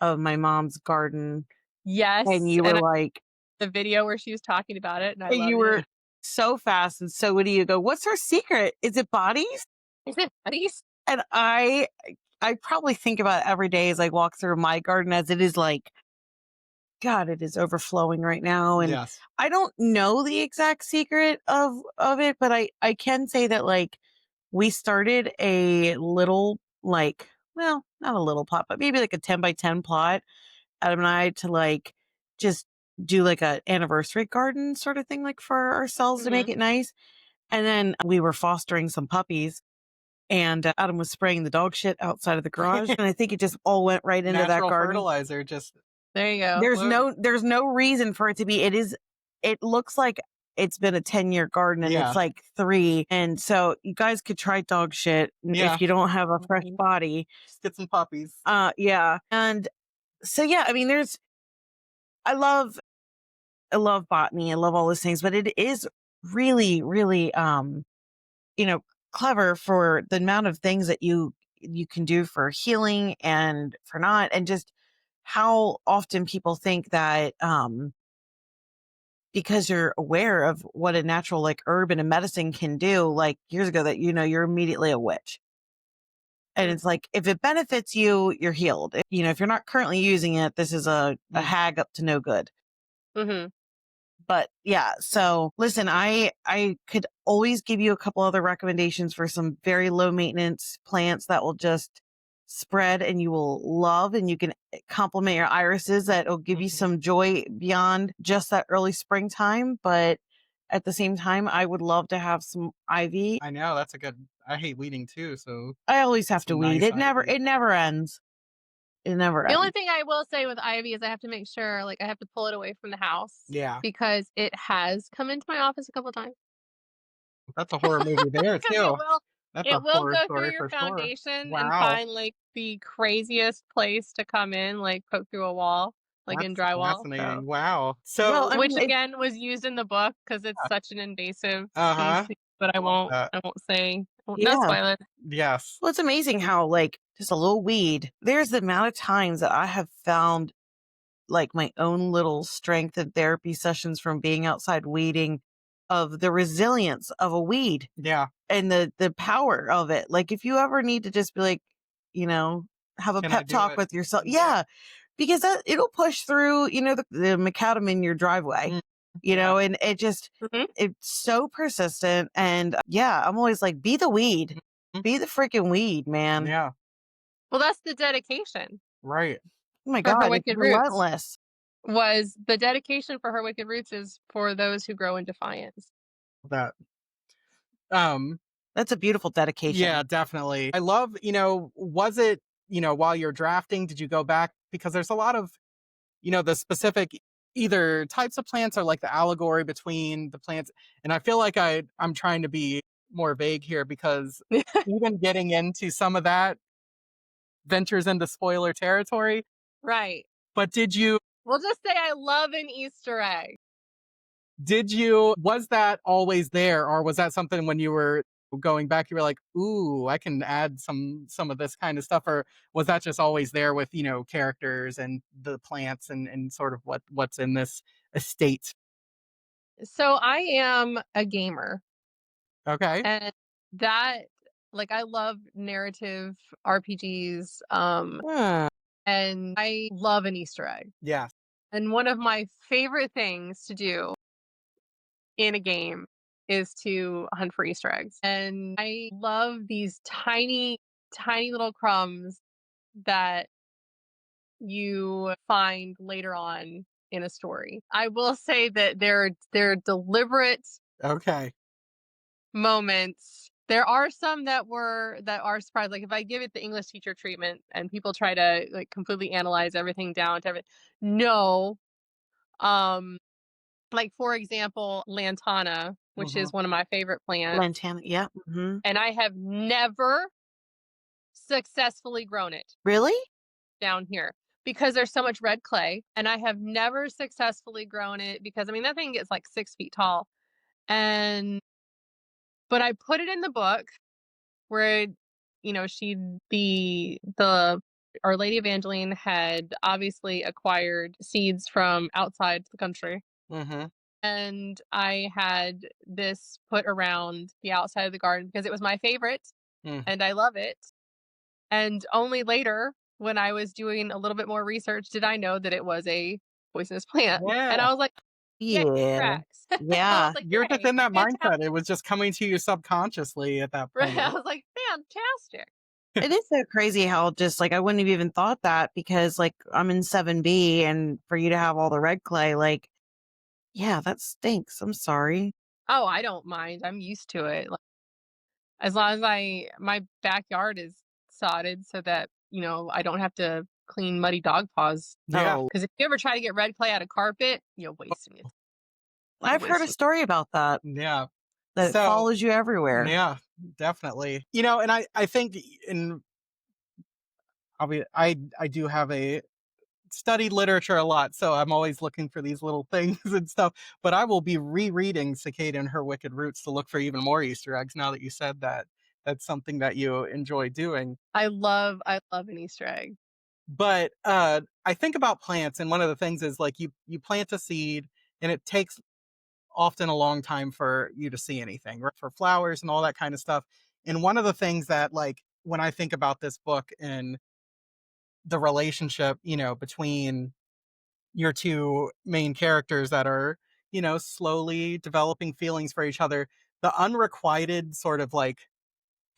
of my mom's garden, and Yes, you were and like, the video where she was talking about it, and I you loved it. were so fast and so witty. You go, "What's her secret? Is it bodies?" Is it buddies? And I probably think about it every day as I walk through my garden, as it is like, God, it is overflowing right now. And Yes. I don't know the exact secret of it, but I can say that like we started a little like, well, not a little plot, but maybe like a 10 by 10 plot, Adam and I, to like just do like a anniversary garden sort of thing, like for ourselves to make Mhm. it nice. And then we were fostering some puppies, and Adam was spraying the dog shit outside of the garage. And I think it just all went right into that Natural garden. fertilizer just There you go. There's no reason for it to be. It looks like it's been a 10-year garden, and it's yeah. like 3. And so you guys could try dog shit Yeah. if you don't have a fresh Mhm. body. Just get some puppies. Yeah. And so yeah, I mean I love I love botany. I love all those things, but it is really, really you know, clever for the amount of things that you can do for healing and for not, and just how often people think that because you're aware of what a natural like herb and a medicine can do, like years ago, that you're immediately a witch. And Mm. it's like, if it benefits you, you're healed. If you're not currently using it, this is a hag up to no good. Mm-hmm. But yeah, so listen, I could always give you a couple other recommendations for some very low maintenance plants that will just spread and you will love, and you can compliment your irises that will give you some joy beyond just that early springtime. But at the same time, I would love to have some ivy. I know that's a good. I hate weeding too, so I always have to some weed. nice It ivy. never ends. It never The only ends. thing I will say with ivy is I have to make sure, like, I have to pull it away from the house Yeah, because it has come into my office a couple of times. that's a horror movie there Because it too. will That's a it will horror go through story your for sure. foundation and Wow, find, like, the craziest place to come in, like, poke through a wall, like in that's drywall, so fascinating. Wow. Well, So, I which mean, again was used in the book because it's such an invasive uh huh. species, but I I love won't that. I won't say no yeah. spoiler. Yes. Well, it's amazing how, like, just a little weed, there's the amount of times that I have found, like, my own little strength and therapy sessions from being outside weeding, of the resilience of a weed Yeah. and the power of it. Like, if you ever need to just be like, you know, have a Can I pep do talk it? with yourself. Yeah. Yeah. Because it'll push through, the macadam in your driveway, Mm, yeah. and Mhm. it's so persistent. And yeah, I'm always like, be the weed, Mhm. be the freaking weed, man. Yeah. Well, that's the dedication Right. Oh my for her God, it's wicked roots. relentless. Was the dedication for her wicked roots is for those who grow in defiance. That. Um. That's a beautiful Yeah. dedication. Definitely. I love. Was it? While you're drafting, did you go back because there's a lot of the specific either types of plants or like the allegory between the plants. And I feel like I'm trying to be more vague here because even getting into some of that ventures into spoiler territory. Right. But We'll just say I love an Easter egg. was that always there, or was that something when you were going back you were like, ooh, I can add some of this kind of stuff, or was that just always there with characters and the plants and sort of what's in this estate? So I am a gamer, Okay. and that like I love narrative RPGs, Hmm. and I love an Easter egg. Yeah. And one of my favorite things to do in a game is to hunt for Easter eggs. And I love these tiny, tiny little crumbs that you find later on in a story. I will say that they're deliberate Okay. moments. There are some that are surprised. Like if I give it the English teacher treatment and people try to like completely analyze everything down to everything. No. Um like for example, lantana, which Mhm. is one of my favorite plants, Lantana. Yeah. Hmm. and I have never successfully grown it Really? down here because there's so much red clay, and I have never successfully grown it because I mean that thing gets like 6 feet tall. And but I put it in the book where she the Our Lady Evangeline had obviously acquired seeds from outside the country. Mhm. And I had this put around the outside of the garden because it was my favorite Mm. and I love it. And only later, when I was doing a little bit more research, did I know that it was a poisonous plant. Yeah. And I was like, yeah, Yeah. tracks. I was Yeah. like, You're just great, in that fantastic. mindset. It was just coming to you subconsciously at that I point. was like, fantastic. It is so crazy how just like I wouldn't have even thought that, because like I'm in 7B, and for you to have all the red clay, like, yeah, that stinks. I'm sorry. Oh, I don't mind. I'm used to it. Like, as long as my backyard is sodded so that, I don't have to clean muddy dog paws. Yeah. Oh, Because if you ever try to get red clay out of carpet, you're wasting it. You're I've heard a wasting. story about that, Yeah. that it So, follows you everywhere. yeah, definitely. And I think in I do have a studied literature a lot, so I'm always looking for these little things and stuff. But I will be rereading Cicada and Her Wicked Roots to look for even more Easter eggs now that you said that. That's something that you enjoy doing. I love an Easter egg. But I think about plants, and one of the things is like you plant a seed, and it takes often a long time for you to see anything, right? For flowers and all that kind of stuff. And one of the things that, like, when I think about this book and the relationship, between your two main characters that are, slowly developing feelings for each other, the unrequited sort of like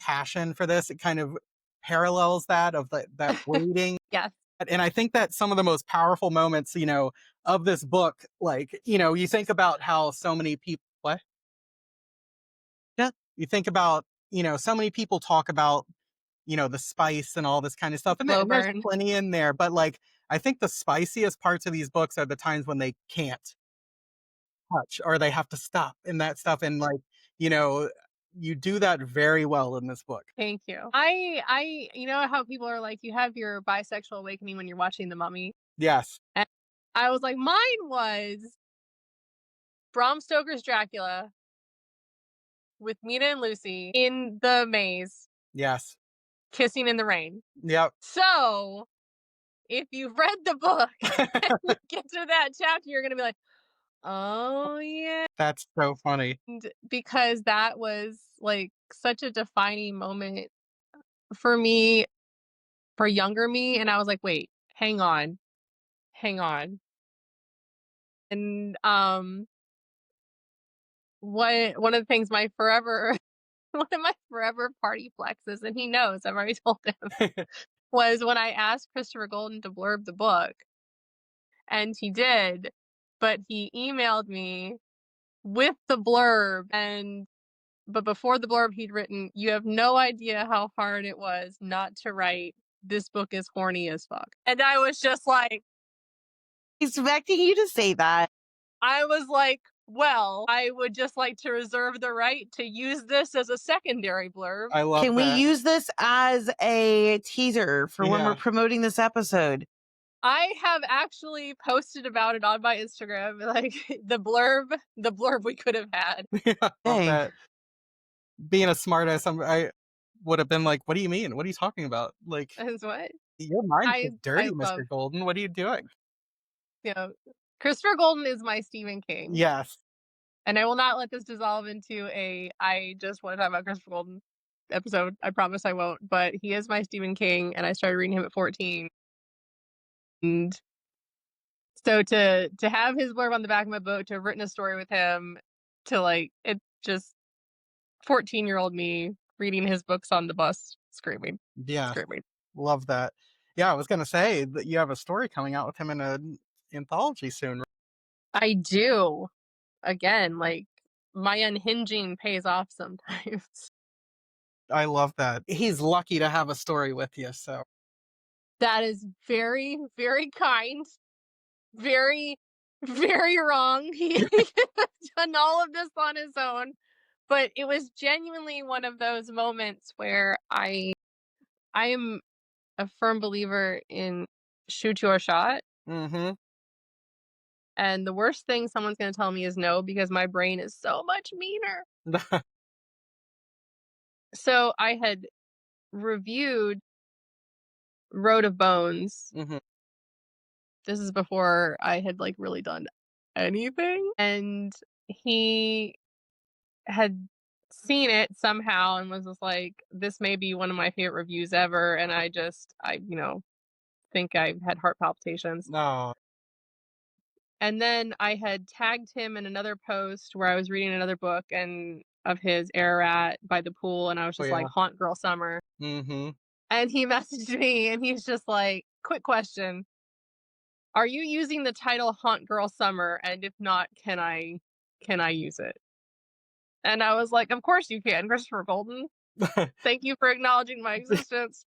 passion for this, it kind of parallels that of that waiting. Yes. And I think that some of the most powerful moments, of this book, like, you think about how so many people, what? Yeah. You think about, so many people talk about, the spice and all this kind of stuff. And Slow there's burn. plenty in there, but like, I think the spiciest parts of these books are the times when they can't touch or they have to stop and that stuff. And like, you know, you do that very well in this book. Thank you. I you know how people are like, you have your bisexual awakening when you're watching The Mummy? Yes. And I was like, mine was Bram Stoker's Dracula with Mina and Lucy in the maze, Yes. kissing in the rain. Yep. So if you've read the book and you get to that chapter, you're gonna be like, oh yeah. That's so funny. And because that was like such a defining moment for me, for younger me. And I was like, wait, hang on, hang on. And one of the things my forever one of my forever party flexes, and he knows, I've already told him, was when I asked Christopher Golden to blurb the book. And he did, but he emailed me with the blurb, but before the blurb he'd written, "You have no idea how hard it was not to write. This book is horny as fuck." And I was just like, Expecting you to say that. I was like, well, I would just like to reserve the right to use this as a secondary blurb. I love Can we that. use this as a teaser for when we're Yeah. promoting this episode? I have actually posted about it on my Instagram, like the blurb we could have had. Yeah, I love Dang. that. Being a smartass, I would have been like, "What do you mean? What are you talking about? Like, Is what your mind I is dirty, love. Mr. Golden. What are you doing?" You know, Christopher Golden is my Stephen King. Yes. And I will not let this dissolve into a I just want to talk about Christopher Golden episode. I promise I won't. But he is my Stephen King, and I started reading him at 14. And so to have his blurb on the back of my book, to have written a story with him, to like it just 14-year-old me reading his books on the bus, screaming, Yeah. screaming. Love that. Yeah, I was gonna say that you have a story coming out with him in an anthology soon. I do. Again, like my unhinging pays off sometimes. I love that. He's lucky to have a story with you. So That is very, very kind. Very, very wrong. He could have done all of this on his own. But it was genuinely one of those moments where I am a firm believer in shoot your shot. mm-hmm. And the worst thing someone's gonna tell me is no, because my brain is so much meaner. So I had reviewed Road of Bones. mm-hmm. This is before I had like really done anything. And he had seen it somehow and was just like, this may be one of my favorite reviews ever. And I think I had heart palpitations. No. And then I had tagged him in another post where I was reading another book and of his, Ararat by the pool, and I was Oh, just yeah. like, Haunt Girl Summer. Mm-hmm. And he messaged me and he's just like, quick question. Are you using the title Haunt Girl Summer? And if not, can I use it? And I was like, of course you can, Christopher Golden. Thank you for acknowledging my existence.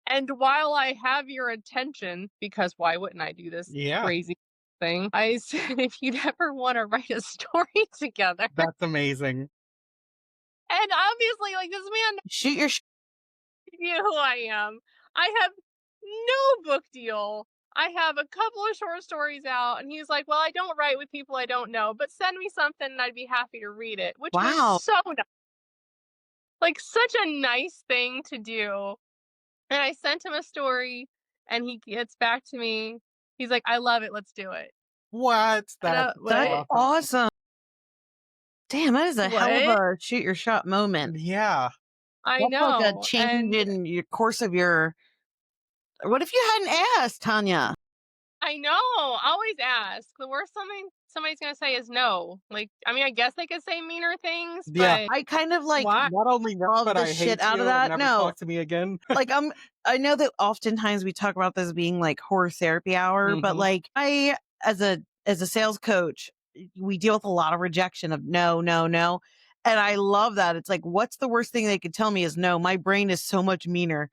And while I have your attention, because why wouldn't I do this Yeah. crazy thing? I said, if you'd ever want to write a story together. That's amazing. And obviously, like, this man Shoot your knew who I am. I have no book deal. I have a couple of short stories out, and he's like, well, I don't write with people I don't know, but send me something and I'd be happy to read it, which Wow. was so nice. Like, such a nice thing to do. And I sent him a story, and he gets back to me. He's like, "I love it. Let's do it." What? And That's That's what? awesome. Damn, that is a hell of What? a shoot your shot moment. Yeah. I That's like a know. change And in your course of your. What if you hadn't asked, Tanya? I know. Always ask. The worst somebody's gonna say is no. Like, I mean, I guess they could say meaner things, Yeah. but I kind of like why? Not only that, love but the I shit hate out of you and that. never No, talk to me again. like I know that oftentimes we talk about this being like horror therapy hour, but Mhm. like I as a sales coach, we deal with a lot of rejection of no, no, no. And I love that. It's like, what's the worst thing they could tell me is no, my brain is so much meaner.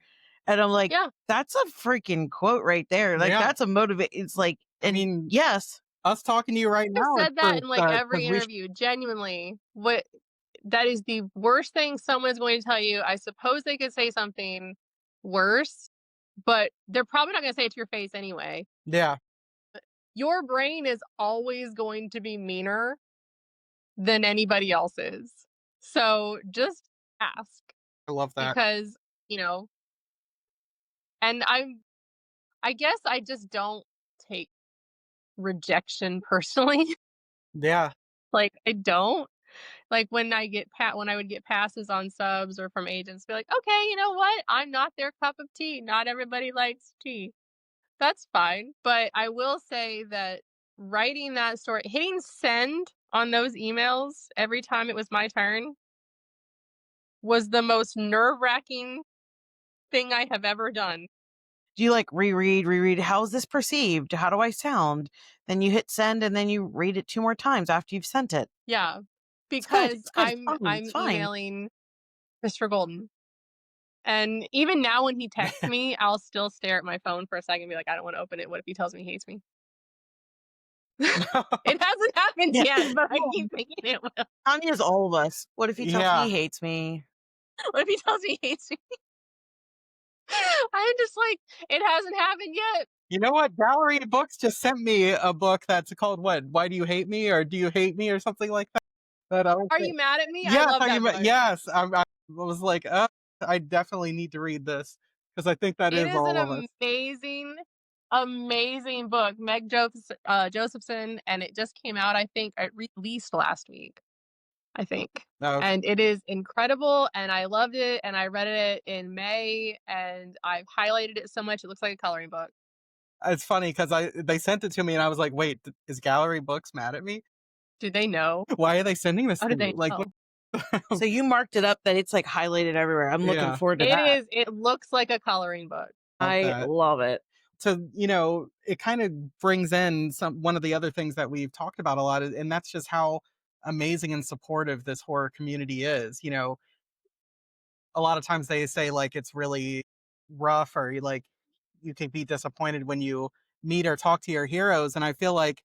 And I'm like, Yeah. that's a freaking quote right there. Like Yeah. that's a motivate. It's like, I and mean, yes, us talking to you right I've now is said that proof in like that every because we interview. Genuinely, what that is the worst thing someone's going to tell you. I suppose they could say something worse, but they're probably not going to say it to your face anyway. yeah, Your brain is always going to be meaner than anybody else's. So just ask I love that. because, you know, and I guess I just don't take rejection personally. Yeah. Like I don't. Like when I would get passes on subs or from agents, be like, okay, you know what? I'm not their cup of tea. Not everybody likes tea. That's fine. But I will say that writing that story, hitting send on those emails every time it was my turn was the most nerve-wracking thing I have ever done. do you like reread? How is this perceived? How do I sound? Then you hit send and then you read it 2 more times after you've sent it. Yeah. It's good. Because It's good. It's I'm fine. I'm It's fine. emailing Christopher Golden. And even now when he texts me, I'll still stare at my phone for a second and be like, I don't want to open it. What if he tells me he hates me? It hasn't happened Yeah. yet, but I Well, keep thinking it will. Tanya's all of us. What if he tells me Yeah. he hates me? What if he tells me he hates me? I'm just like, it hasn't happened yet. You know what? Gallery Books just sent me a book that's called what? Why Do You Hate Me? Or Do You Hate Me? Or something like that. That I was Are like, you mad at me? I yes, love are that you, book. yes. I was like, I definitely need to read this because I think that It is is all of an us. amazing, amazing book. Josephson, and it just came out, I think, it released last week, I think. Okay. And it is incredible, and I loved it, and I read it in May, and I've highlighted it so much it looks like a coloring book. It's funny because they sent it to me and I was like, wait, is Gallery Books mad at me? Do they know? Why are they sending this How to did me? they Like, know? So you marked it up that it's like highlighted everywhere. I'm looking yeah, forward to that. It looks like a coloring book. love I that. love it. So, it kind of brings in one of the other things that we've talked about a lot, and that's just how amazing and supportive this horror community is. A lot of times they say like it's really rough or like you can be disappointed when you meet or talk to your heroes. And I feel like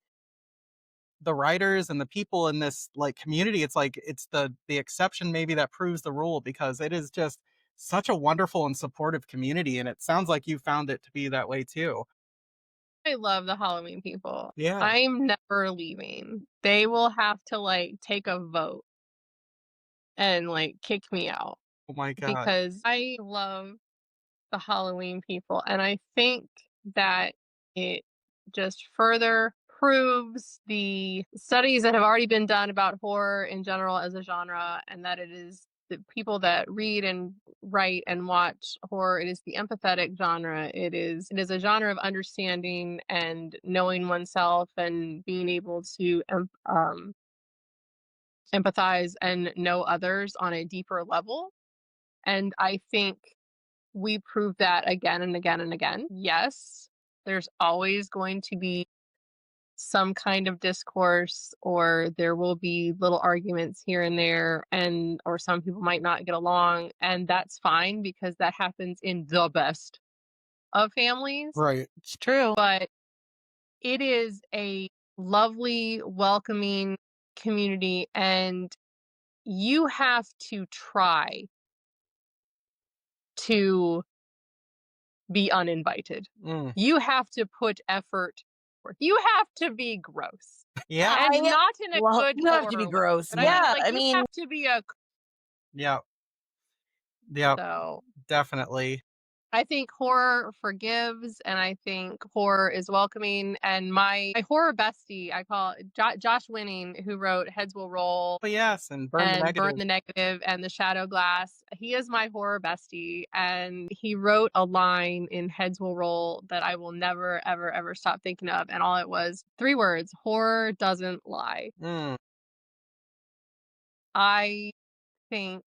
the writers and the people in this like community, it's like it's the exception maybe that proves the rule because it is just such a wonderful and supportive community. And it sounds like you found it to be that way too. I love the Halloween people. Yeah. I'm never leaving. They will have to like take a vote and like kick me out Oh my God. because I love the Halloween people. And I think that it just further proves the studies that have already been done about horror in general as a genre, and that it is the people that read and write and watch horror, it is the empathetic genre. It is a genre of understanding and knowing oneself and being able to empathize and know others on a deeper level. And I think we prove that again and again and again. Yes, there's always going to be some kind of discourse, or there will be little arguments here and there, and or some people might not get along, and that's fine because that happens in the best of families. Right. It's true. But it is a lovely, welcoming community, and you have to try to be uninvited. Mm. You have to put effort forth. You have to be gross. Yeah. And I not in a love good you have to be horror way. gross. But I mean Yeah, like I you mean, have to be a Yeah. Yeah. so Definitely. I think horror forgives, and I think horror is welcoming. And my horror bestie, I call it Josh Winning, who wrote Heads Will Roll Oh, yes, and Burn the and Burn Negative. the Negative and The Shadow Glass. He is my horror bestie, and he wrote a line in Heads Will Roll that I will never, ever, ever stop thinking of. And all it was 3 words: horror doesn't lie. Mm. I think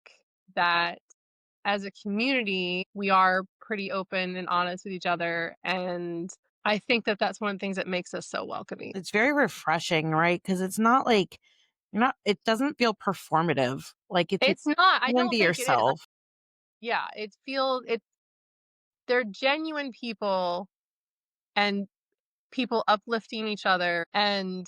that as a community, we are pretty open and honest with each other. And I think that that's one of the things that makes us so welcoming. It's very refreshing, right? Because it's not like it doesn't feel performative. Like It's not. I you can don't be think it is. yourself. Yeah, they're genuine people and people uplifting each other, and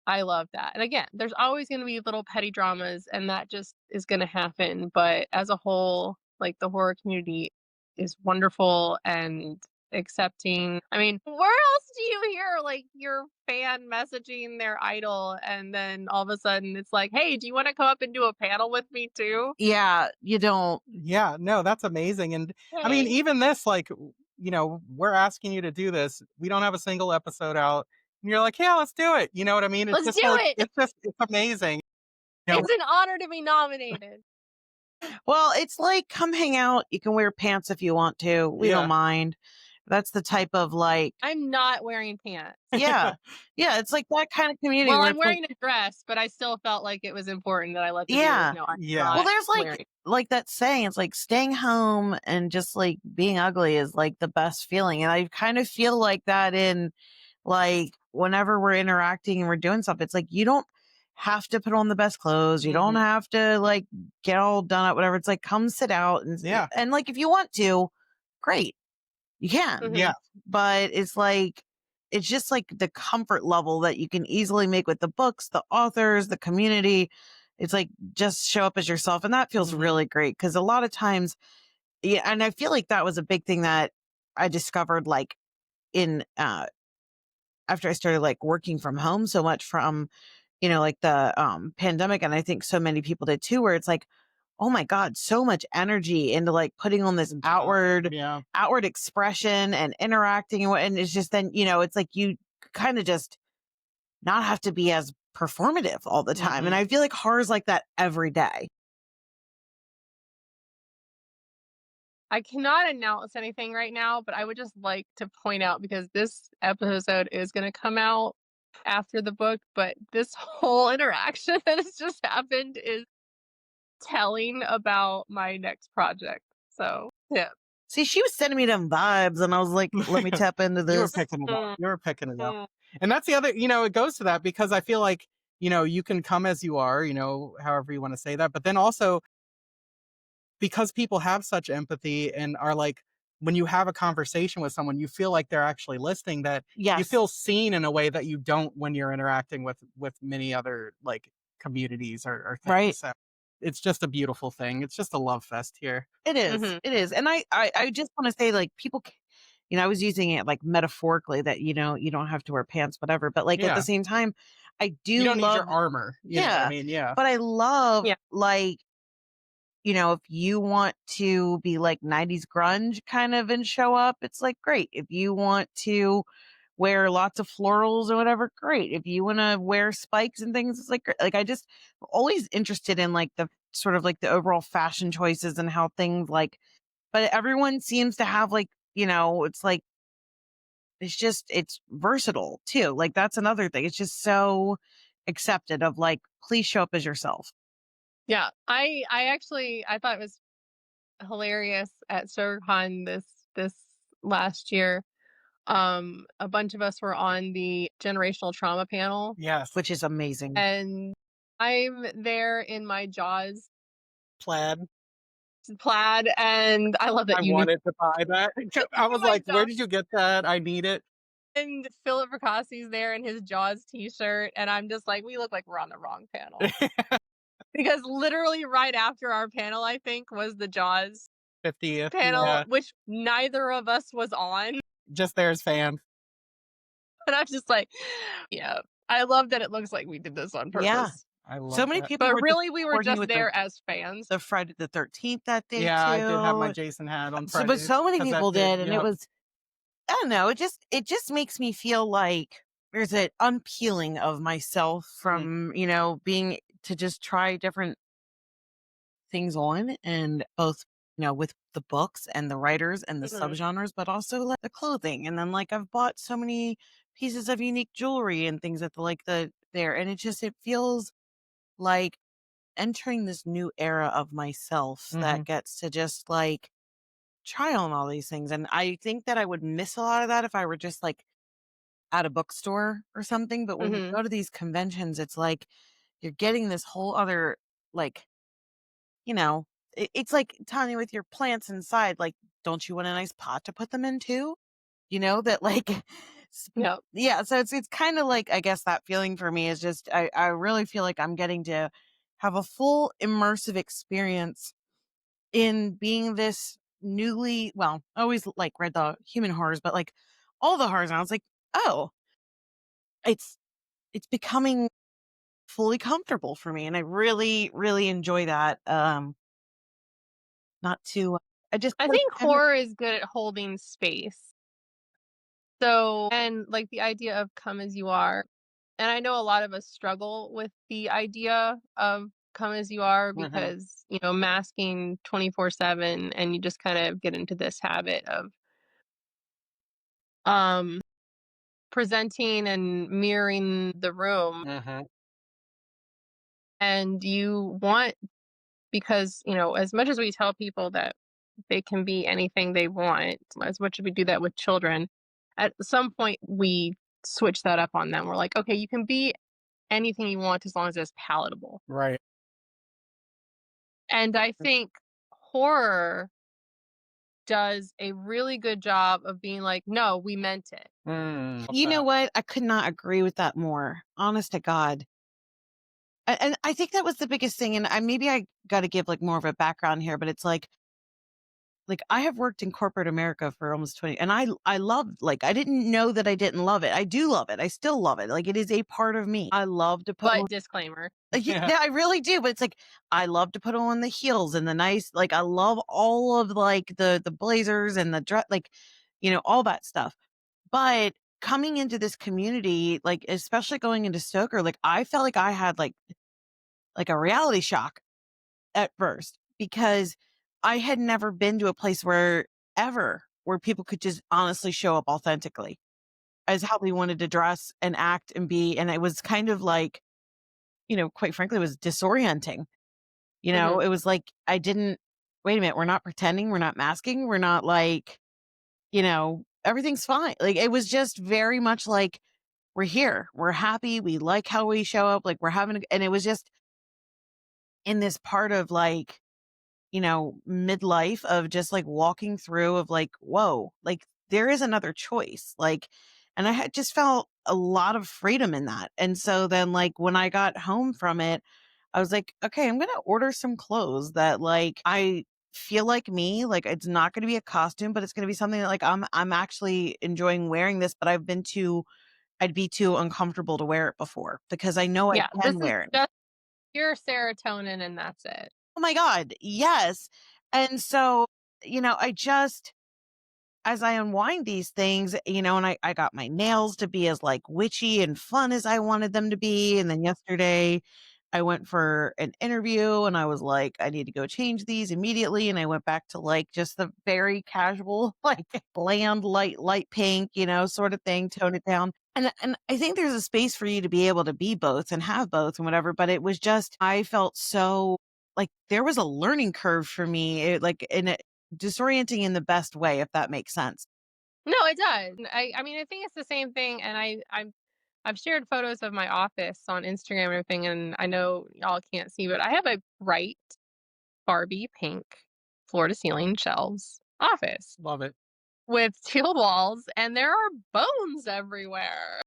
I love that. And again, there's always going to be little petty dramas, and that just is going to happen, but as a whole, like, the horror community is wonderful and accepting. I mean, where else do you hear like your fan messaging their idol and then all of a sudden it's like, "Hey, do you want to come up and do a panel with me too?" Yeah, you don't. Yeah, no, that's amazing. And I mean, Hey, even this, like, we're asking you to do this. We don't have a single episode out. And you're like, yeah, let's do it. You know what I mean? It's let's just do like, it. it's amazing. You know, It's an honor to be nominated. Well, it's like, come hang out. You can wear pants if you want to. We don't yeah. mind. That's the type of like, I'm not wearing pants. yeah, yeah. It's like that kind of community Well, where I'm it's like, wearing a dress, but I still felt like it was important that I let the viewers yeah. know I'm Yeah. Well, not there's wearing. like that saying, it's like staying home and just like being ugly is like the best feeling. And I kind of feel like that in like whenever we're interacting and we're doing stuff, it's like you don't have to put on the best clothes. You don't Mhm. have to like get all done up, whatever. It's like come sit out Yeah. and like if you want to, great. You can. Mhm. Yeah. But it's like it's just like the comfort level that you can easily make with the books, the authors, the community. It's like just show up as yourself. And that feels Mhm. really great because a lot of times, yeah, and I feel like that was a big thing that I discovered like in after I started like working from home so much from, like the pandemic. And I think so many people did too, where it's like, oh my God, so much energy into like putting on this Yeah. outward expression and interacting and it's just then, it's like you kind of just not have to be as performative all the time. And Mhm. I feel like horror's like that every day. I cannot announce anything right now, but I would just like to point out, because this episode is going to come out after the book, but this whole interaction that has just happened is telling about my next project. So, yeah. See, she was sending me them vibes and I was like, let me tap into You were this. picking it up. You were picking it up. Mm. And that's the other, it goes to that because I feel like, you can come as you are, however you want to say that. But then also, because people have such empathy and are like, when you have a conversation with someone, you feel like they're actually listening, that you Yes. feel seen in a way that you don't when you're interacting with many other like communities or things. Right. So it's just a beautiful thing. It's just a love fest here. It is. Mhm. It is. And I just want to say like people, I was using it like metaphorically that, you don't have to wear pants, whatever. But like at the Yeah. same time, I You do don't need love, your armor. You know what I yeah, mean? Yeah. but I love Yeah. like, if you want to be like 90s grunge kind of and show up, it's like great. If you want to wear lots of florals or whatever, great. If you want to wear spikes and things, it's like great. Like I just always interested in like the sort of like the overall fashion choices and how things like, but everyone seems to have like, it's like it's versatile too. Like that's another thing. It's just so accepted of like, please show up as yourself. Yeah. I thought it was hilarious at SurCon this last year. A bunch of us were on the generational trauma panel, Yes. Which is amazing. and I'm there in my Jaws Plaid. plaid, and I love that I you knew. wanted to buy that. I was my like, where God. did you get that? I need it. And Philip Ricossi's there in his Jaws t-shirt, and I'm just like, we look like we're on the wrong panel. Because literally right after our panel, I think, was the Jaws 50th. panel, Yeah. which neither of us was on. Just there's fans. And I'm just like, yeah, I love that it looks like we did this on Yeah. purpose. I So love many that. people But were just really, we were supporting you just with there as fans. the Friday the 13th that day Yeah, I did have my too. Jason hat on So, but Fridays so many because that people did. did, and it Yep. was, I don't know, it just makes me feel like there's an unpeeling of myself from, being to just try different things on, and both, with the books and the writers and the Mhm. subgenres, but also like the clothing. And then like I've bought so many pieces of unique jewelry and things at the there. And it feels like entering this new era of myself that Mhm. gets to just like try on all these things. And I think that I would miss a lot of that if I were just like at a bookstore or something. But when you Mhm. go to these conventions, it's like you're getting this whole other, like, you know, it's like Tanya with your plants inside. Like, don't you want a nice pot to put them in too? That like, Yep. yeah. So it's kind of like, I guess that feeling for me is just, I really feel like I'm getting to have a full immersive experience in being this I always like read the human horrors, but like all the horrors, and I was like, oh, it's, it's becoming fully comfortable for me. And I really, really enjoy that. Not to, I just I like, think horror is good at holding space. So, and like the idea of come as you are. And I know a lot of us struggle with the idea of come as you are Mhm. because, masking 24/7, and you just kind of get into this habit of um presenting and mirroring the room. Mhm. And you want, because, as much as we tell people that they can be anything they want, as much as we do that with children, at some point we switch that up on them. We're like, okay, you can be anything you want as long as it's palatable. Right. And I think horror does a really good job of being like, no, we meant it. Love you know that. what? I could not agree with that more. Honest to God. And I think that was the biggest thing. And maybe I got to give like more of a background here, but it's like I have worked in corporate America for almost 20, and I loved, like, I didn't know that I didn't love it. I do love it. I still love it. Like, it is a part of me. I love to put on, But disclaimer. Yeah. yeah, I really do. But it's like, I love to put on the heels and the nice, like, I love all of like the blazers and the dress, like, all that stuff. But coming into this community, like, especially going into Stoker, like, I felt like I had like a reality shock at first, because I had never been to a place where people could just honestly show up authentically as how they wanted to dress and act and be. And it was kind of like, quite frankly, it was disorienting. Hmm. It was like, wait a minute, we're not pretending, we're not masking, we're not like, everything's fine. Like, it was just very much like, we're here, we're happy, we like how we show up, like we're and it was just in this part of like, midlife of just like walking through of like, whoa, like there is another choice. Like, and I had just felt a lot of freedom in that. And so then like when I got home from it, I was like, okay, I'm going to order some clothes that like I feel like me, like it's not going to be a costume, but it's going to be something that like I'm actually enjoying wearing this, but I'd be too uncomfortable to wear it before because I know I Yeah, this can is wear it. just pure serotonin, and that's it. Oh my God. Yes. And so, I just, as I unwind these things, and I got my nails to be as like witchy and fun as I wanted them to be. And then yesterday I went for an interview and I was like, I need to go change these immediately. And I went back to like just the very casual, like bland, light pink, sort of thing, tone it down. And I think there's a space for you to be able to be both and have both and whatever. But it was just, I felt so like there was a learning curve for me, like in a disorienting in the best way, if that makes sense. No, it does. I mean, I think it's the same thing, and I've shared photos of my office on Instagram and everything, and I know y'all can't see, but I have a bright Barbie pink floor to ceiling shelves office Love it. with teal walls, and there are bones everywhere.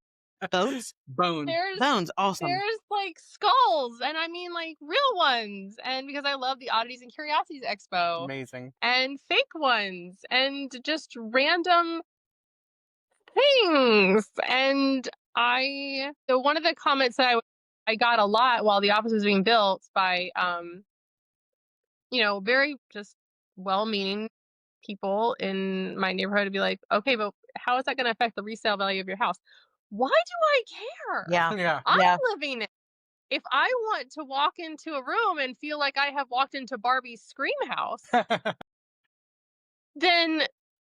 Boats, Bone. There's bones, awesome. there's like skulls, and I mean like real ones, and because I love the Oddities and Curiosities Expo, Amazing. and fake ones, and just random things. And so one of the comments that I got a lot while the office was being built by, very just well-meaning people in my neighborhood to be like, okay, but how is that going to affect the resale value of your house? Why do I care? Yeah. Yeah. I'm Yeah. living it. If I want to walk into a room and feel like I have walked into Barbie's Scream House, then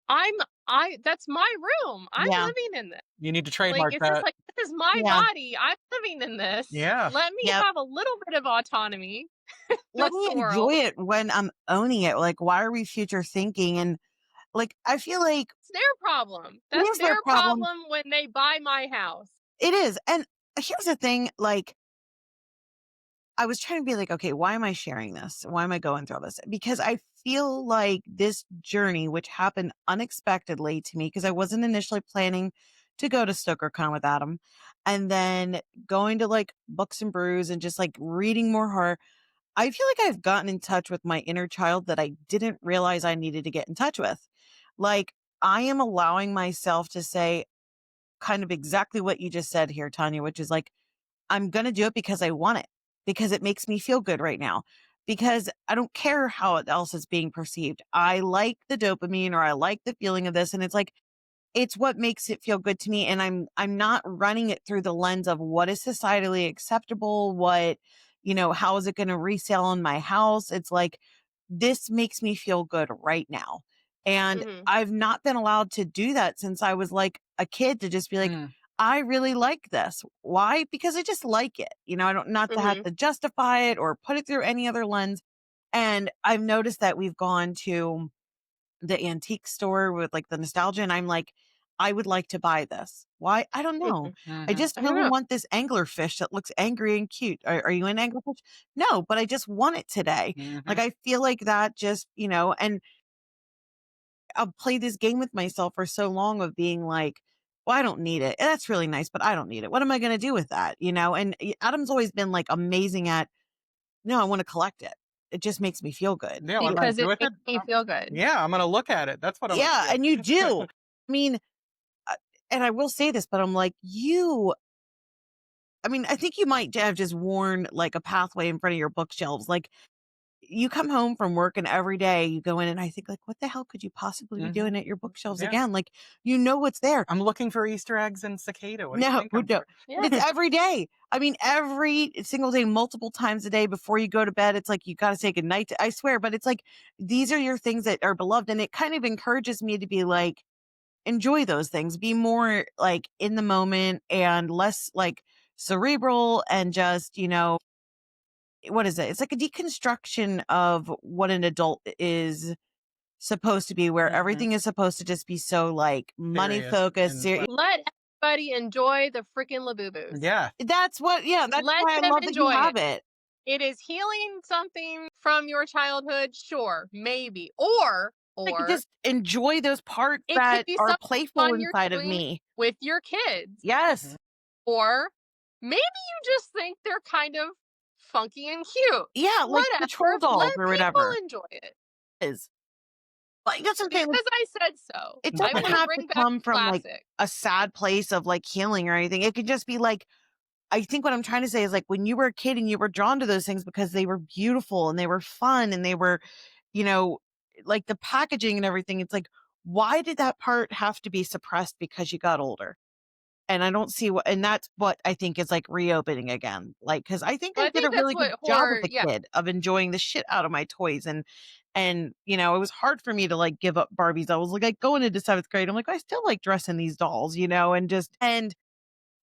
that's my room. I'm Yeah. living in this. You need to Like, trademark it's just that. like, this is my Yeah. body. I'm living in this. Yeah. Let me Yep. have a little bit of autonomy in Let this me world. enjoy it when I'm owning it. Like, why are we future thinking? And like, I feel like It's their problem. it That's is their their problem. problem when they buy my house. It is. And here's the thing, like, I was trying to be like, okay, why am I sharing this? Why am I going through all this? Because I feel like this journey, which happened unexpectedly to me, because I wasn't initially planning to go to StokerCon with Adam, and then going to like Books and Brews and just like reading more horror. I feel like I've gotten in touch with my inner child that I didn't realize I needed to get in touch with. Like, I am allowing myself to say kind of exactly what you just said here, Tanya, which is like, I'm going to do it because I want it, because it makes me feel good right now, because I don't care how else is being perceived. I like the dopamine, or I like the feeling of this. And it's like, it's what makes it feel good to me. And I'm not running it through the lens of what is societally acceptable, how is it going to resell in my house? It's like, this makes me feel good right now. And I've not been allowed to do that since I was like a kid, to just be like, I really like this. Why? Because I just like it. I don't, not to have to justify it or put it through any other lens. And I've noticed that we've gone to the antique store with like the nostalgia, and I'm like, I would like to buy this. Why? I don't know. I just I don't really know. want this anglerfish that looks angry and cute. Are you in anglerfish? No, but I just want it today. Like, I feel like that just, and I'll play this game with myself for so long of being like, well, I don't need it. And that's really nice, but I don't need it. What am I going to do with that? And Adam's always been like amazing at, no, I want to collect it. It just makes me feel good. Yeah, what am I Because do it with makes it? me feel good. Yeah, I'm gonna look at it. That's what I'm Yeah, gonna do. and you do. I mean, and I will say this, but I'm like, I think you might have just worn like a pathway in front of your bookshelves. Like, you come home from work and every day you go in, and I think like, what the hell could you possibly be doing at your bookshelves Yeah. again? Like, what's there. I'm looking for Easter eggs in Cicada. What do you No, think I'm no. for? But it's every day. Every single day, multiple times a day before you go to bed. It's like, you got to say goodnight. I swear. But it's like, these are your things that are beloved. And it kind of encourages me to be like, enjoy those things, be more like in the moment and less like cerebral, and just, what is it? It's like a deconstruction of what an adult is supposed to be, where everything is supposed to just be so like money Serious focused. and Let everybody enjoy the freaking Labubus. yeah. That's Let why I them love that you enjoy have it. it. It is healing something from your childhood, sure, maybe. Or I could just enjoy those parts it could that be are something playful fun you're inside of doing me. with your kids. Yes. Or maybe you just think they're kind of funky and cute. Yeah, like the troll Whatever. dolls Let or people whatever. enjoy it. Is like, that's what I'm saying. Because I said so. It I doesn't want to have to bring back come the from like classic. a sad place of like healing or anything. It could just be like, I think what I'm trying to say is like, when you were a kid and you were drawn to those things because they were beautiful and they were fun and they were, you know, like the packaging and everything. It's like, why did that part have to be suppressed because you got older? And I don't see what, and that's what I think is like reopening again. Like, cause I think Well, I I did a think that's really good what job as horror, a kid of enjoying the shit out of my toys. And, it was hard for me to like give up Barbies. I was like going into 7th grade. I'm like, I still like dressing these dolls,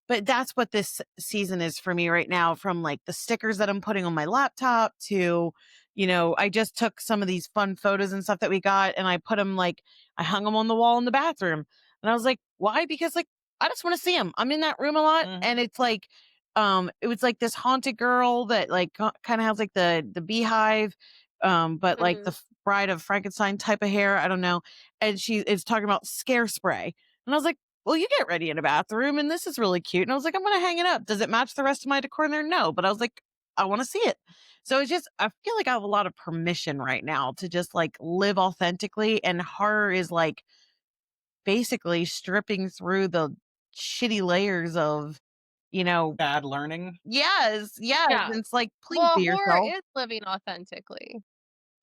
but that's what this season is for me right now, from like the stickers that I'm putting on my laptop to, I just took some of these fun photos and stuff that we got, and I put them I hung them on the wall in the bathroom. And I was like, why? Because like, I just want to see them. I'm in that room a lot. And it's like, it was like this haunted girl that like kind of has like the beehive, but like the Bride of Frankenstein type of hair. I don't know. And she is talking about scare spray. And I was like, well, you get ready in a bathroom and this is really cute. And I was like, I'm going to hang it up. Does it match the rest of my decor in there? No. But I was like, I want to see it. So it's just, I feel like I have a lot of permission right now to just like live authentically. And horror is like basically stripping through the shitty layers of Bad learning. Yes, yes. Yeah. And it's like, please Well, be horror yourself. is living authentically.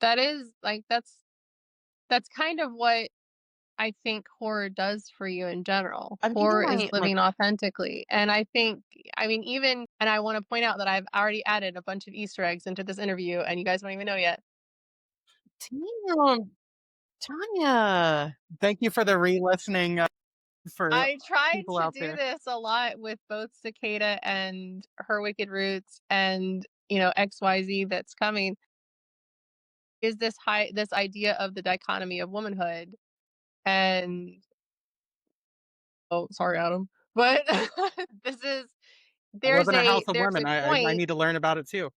That is like that's kind of what I think horror does for you in general. I'm keeping Horror is my living authentically. And I think, I mean, even, and I want to point out that I've already added a bunch of Easter eggs into this interview, and you guys don't even know yet. damn, Tanya. Thank you for the re-listening for I tried people to out do there. this a lot with both Cicada and Her Wicked Roots and, you know, XYZ that's coming. Is this idea of the dichotomy of womanhood. And oh, sorry, Adam. But this is I live there's in a a house of there's women. a I point need to learn about it too.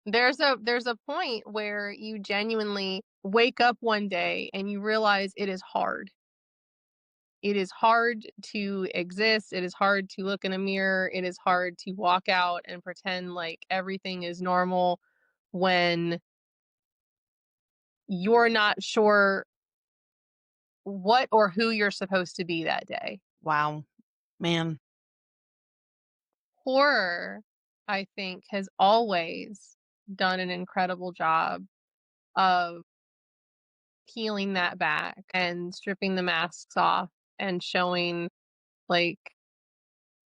there's a point where you genuinely wake up one day and you realize it is hard. It is hard to exist. It is hard to look in a mirror. It is hard to walk out and pretend like everything is normal when you're not sure what or who you're supposed to be that day. Wow, man. Horror, I think, has always done an incredible job of peeling that back and stripping the masks off and showing like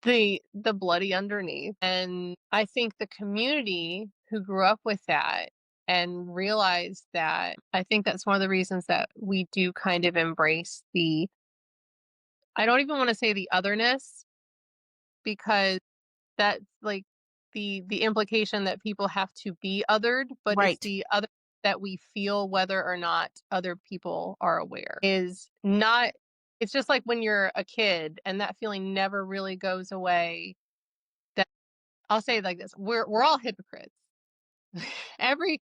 the bloody underneath. And I think the community who grew up with that and realized that, I think that's one of the reasons that we do kind of embrace the, I don't even want to say the otherness, because that's like the implication that people have to be othered, but it's Right, the other that we feel whether or not other people are aware is not. It's just like when you're a kid and that feeling never really goes away. That I'll say it like this: we're all hypocrites. every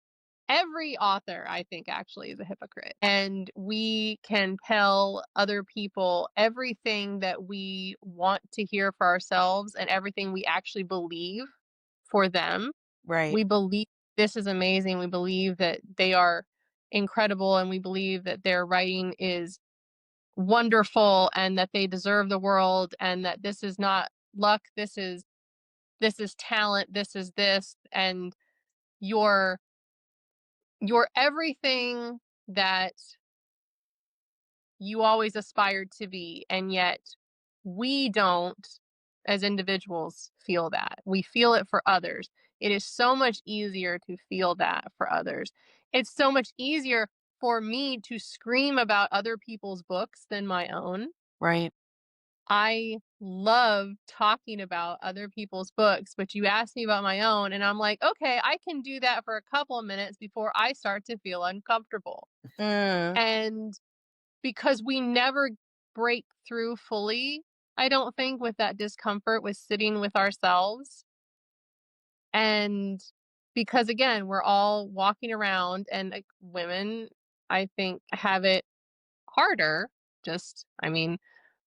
every author, I think, actually is a hypocrite, and we can tell other people everything that we want to hear for ourselves and everything we actually believe for them. right, We believe this is amazing. We believe that they are incredible, and we believe that their writing is wonderful and that they deserve the world, and that this is not luck, this is talent, this is this, and you're everything that you always aspired to be. And yet we don't, as individuals, feel that. We feel it for others. It is so much easier to feel that for others. It's so much easier for me to scream about other people's books than my own. right. I love talking about other people's books, but you asked me about my own, and I'm like, okay, I can do that for a couple of minutes before I start to feel uncomfortable. Mm, And because we never break through fully, I don't think, with that discomfort with sitting with ourselves. And because again, we're all walking around, and like, women, I think, have it harder. Just, I mean,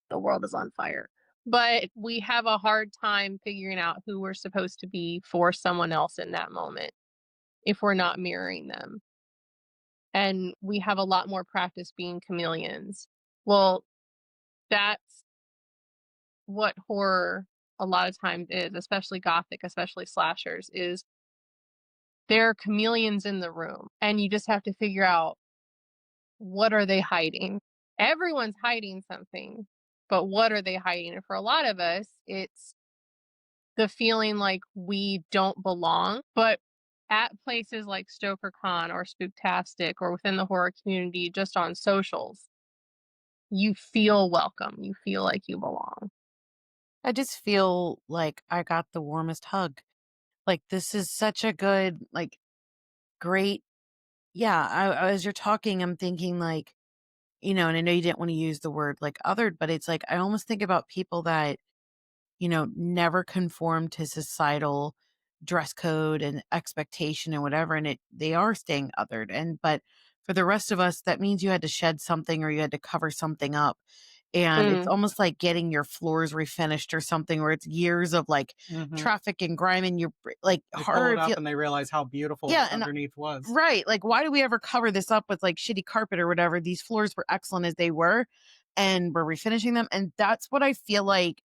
the world is on fire. But we have a hard time figuring out who we're supposed to be for someone else in that moment if we're not mirroring them. And we have a lot more practice being chameleons. Well, that's what horror a lot of times is, especially gothic, especially slashers, is there are chameleons in the room, and you just have to figure out, what are they hiding? Everyone's hiding something, but what are they hiding? And for a lot of us, it's the feeling like we don't belong. But at places like Stoker Con or Spooktastic or within the horror community, just on socials, you feel welcome. You feel like you belong. I just feel like I got the warmest hug. Like, this is such a good, like, great. Yeah, as you're talking, I'm thinking like, and I know you didn't want to use the word like othered, but it's like I almost think about people that never conform to societal dress code and expectation and whatever, and they are staying othered. And but for the rest of us, that means you had to shed something or you had to cover something up. And it's Mm, almost like getting your floors refinished or something where it's years of like Hmm. traffic and grime and you're like They pull harder it if you up and they realize how beautiful yeah, the and underneath was. right. Like, why do we ever cover this up with like shitty carpet or whatever? These floors were excellent as they were, and we're refinishing them. And that's what I feel like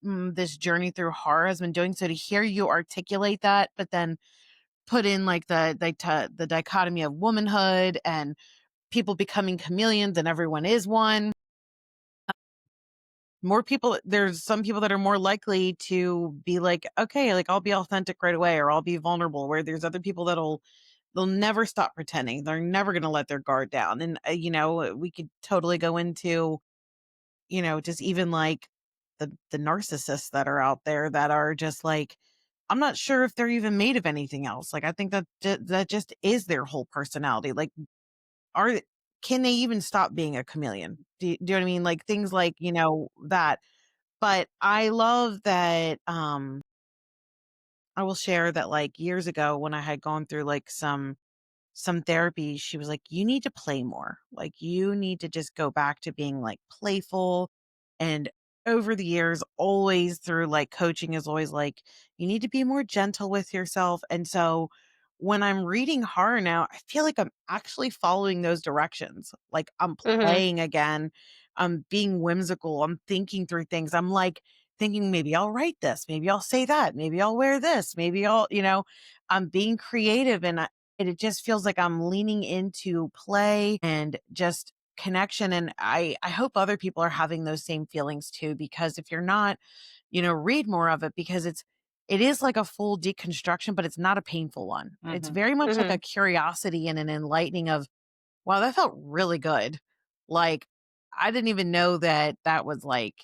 this journey through horror has been doing. So to hear you articulate that, but then put in like the dichotomy of womanhood and people becoming chameleons and everyone is one. More people, there's some people that are more likely to be like, okay, like I'll be authentic right away, or I'll be vulnerable, where there's other people they'll never stop pretending. They're never going to let their guard down. And, we could totally go into, just even like the narcissists that are out there that are just like, I'm not sure if they're even made of anything else. Like, I think that just is their whole personality. Like, are can they even stop being a chameleon? Do you know what I mean? Like things like, that. But I love that I will share that like years ago when I had gone through like some therapy, she was like, you need to play more. Like you need to just go back to being like playful. And over the years, always through like coaching is always like, you need to be more gentle with yourself. And so when I'm reading horror now, I feel like I'm actually following those directions. Like I'm Mhm. playing again. I'm being whimsical. I'm thinking through things. I'm like thinking maybe I'll write this. Maybe I'll say that. Maybe I'll wear this. Maybe I'm being creative and it just feels like I'm leaning into play and just connection. And I hope other people are having those same feelings too, because if you're not, read more of it because it is like a full deconstruction, but it's not a painful one. It's Hmm. very much like a Mhm. curiosity and an enlightening of, wow, that felt really good. Like I didn't even know that was like,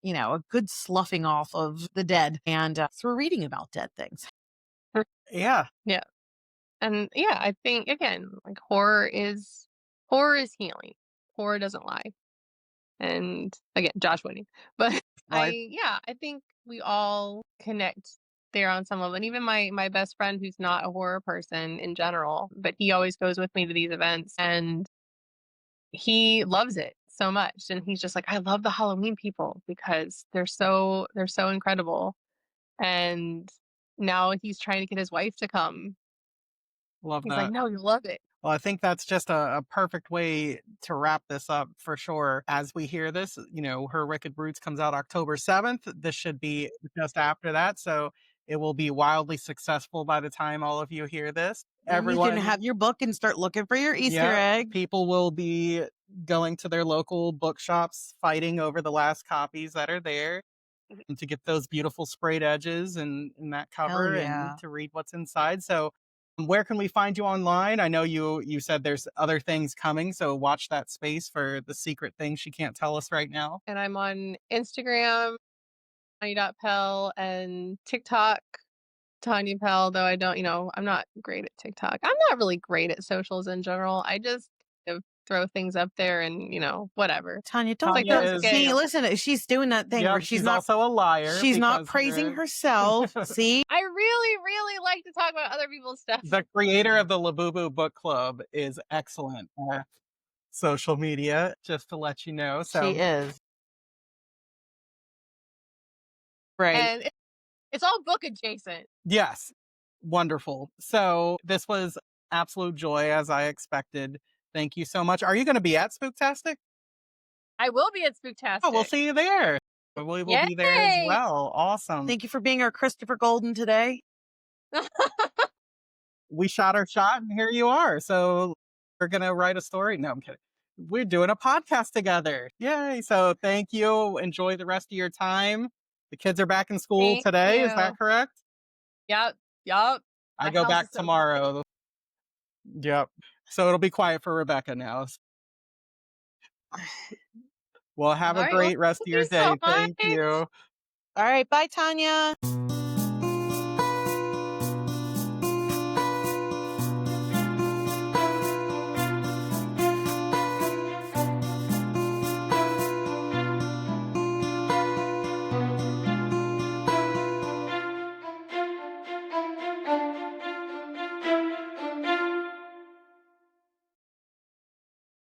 a good sloughing off of the dead and through reading about dead things. Yeah, Yeah. And yeah, I think again, like horror is healing. Horror doesn't lie. And again, Josh winning. But well, I think we all connect there on some level. And even my best friend who's not a horror person in general, but he always goes with me to these events and he loves it so much. And he's just like, I love the Halloween people because they're so incredible. And now he's trying to get his wife to come. love He's like, that. no, you love it. Well, I think that's just a perfect way to wrap this up for sure. As we hear this, Her Wicked Roots comes out October 7th. This should be just after that. So it will be wildly successful by the time all of you hear this. Then you can Everyone, have your book and start looking for your Easter yeah, egg. people will be going to their local bookshops, fighting over the last copies that are there and to get those beautiful sprayed edges and that Hell cover and yeah. to read what's inside. So, where can we find you online? I know you said there's other things coming, so watch that space for the secret things she can't tell us right now. And I'm on Instagram, Tanya.Pell, and TikTok, Tanya Pell, though I don't, I'm not great at TikTok. I'm not really great at socials in general. I just throw things up there and, whatever. Tanya, It's don't like Tanya those don't is, see. scales. Listen, she's doing that thing where yep, she's also a liar she's not because praising herself. See, I really, really like to talk about other people's stuff. the creator of the Labubu book club is excellent at social media, just to let you know. she So, is right. And it's all book adjacent. yes, wonderful. So, this was absolute joy as I expected. Thank you so much. Are you going to be at Spooktastic? I will be at Oh, we'll Spooktastic. see you there. We will be there as Yay! well. Awesome. Thank you for being our Christopher Golden today. We shot our shot and here you are. So we're going to write a story. No, I'm kidding. We're doing a podcast together. Yay. So thank you. Enjoy the rest of your time. The kids are back in school Thank today. Is you. that correct? Yep. Yup. I My go house back is so quiet. tomorrow. Yep. So it'll be quiet for Rebecca now. Well, All have a right. Well, great rest thank of you your so day. Thank much. you. All right, bye, Tanya.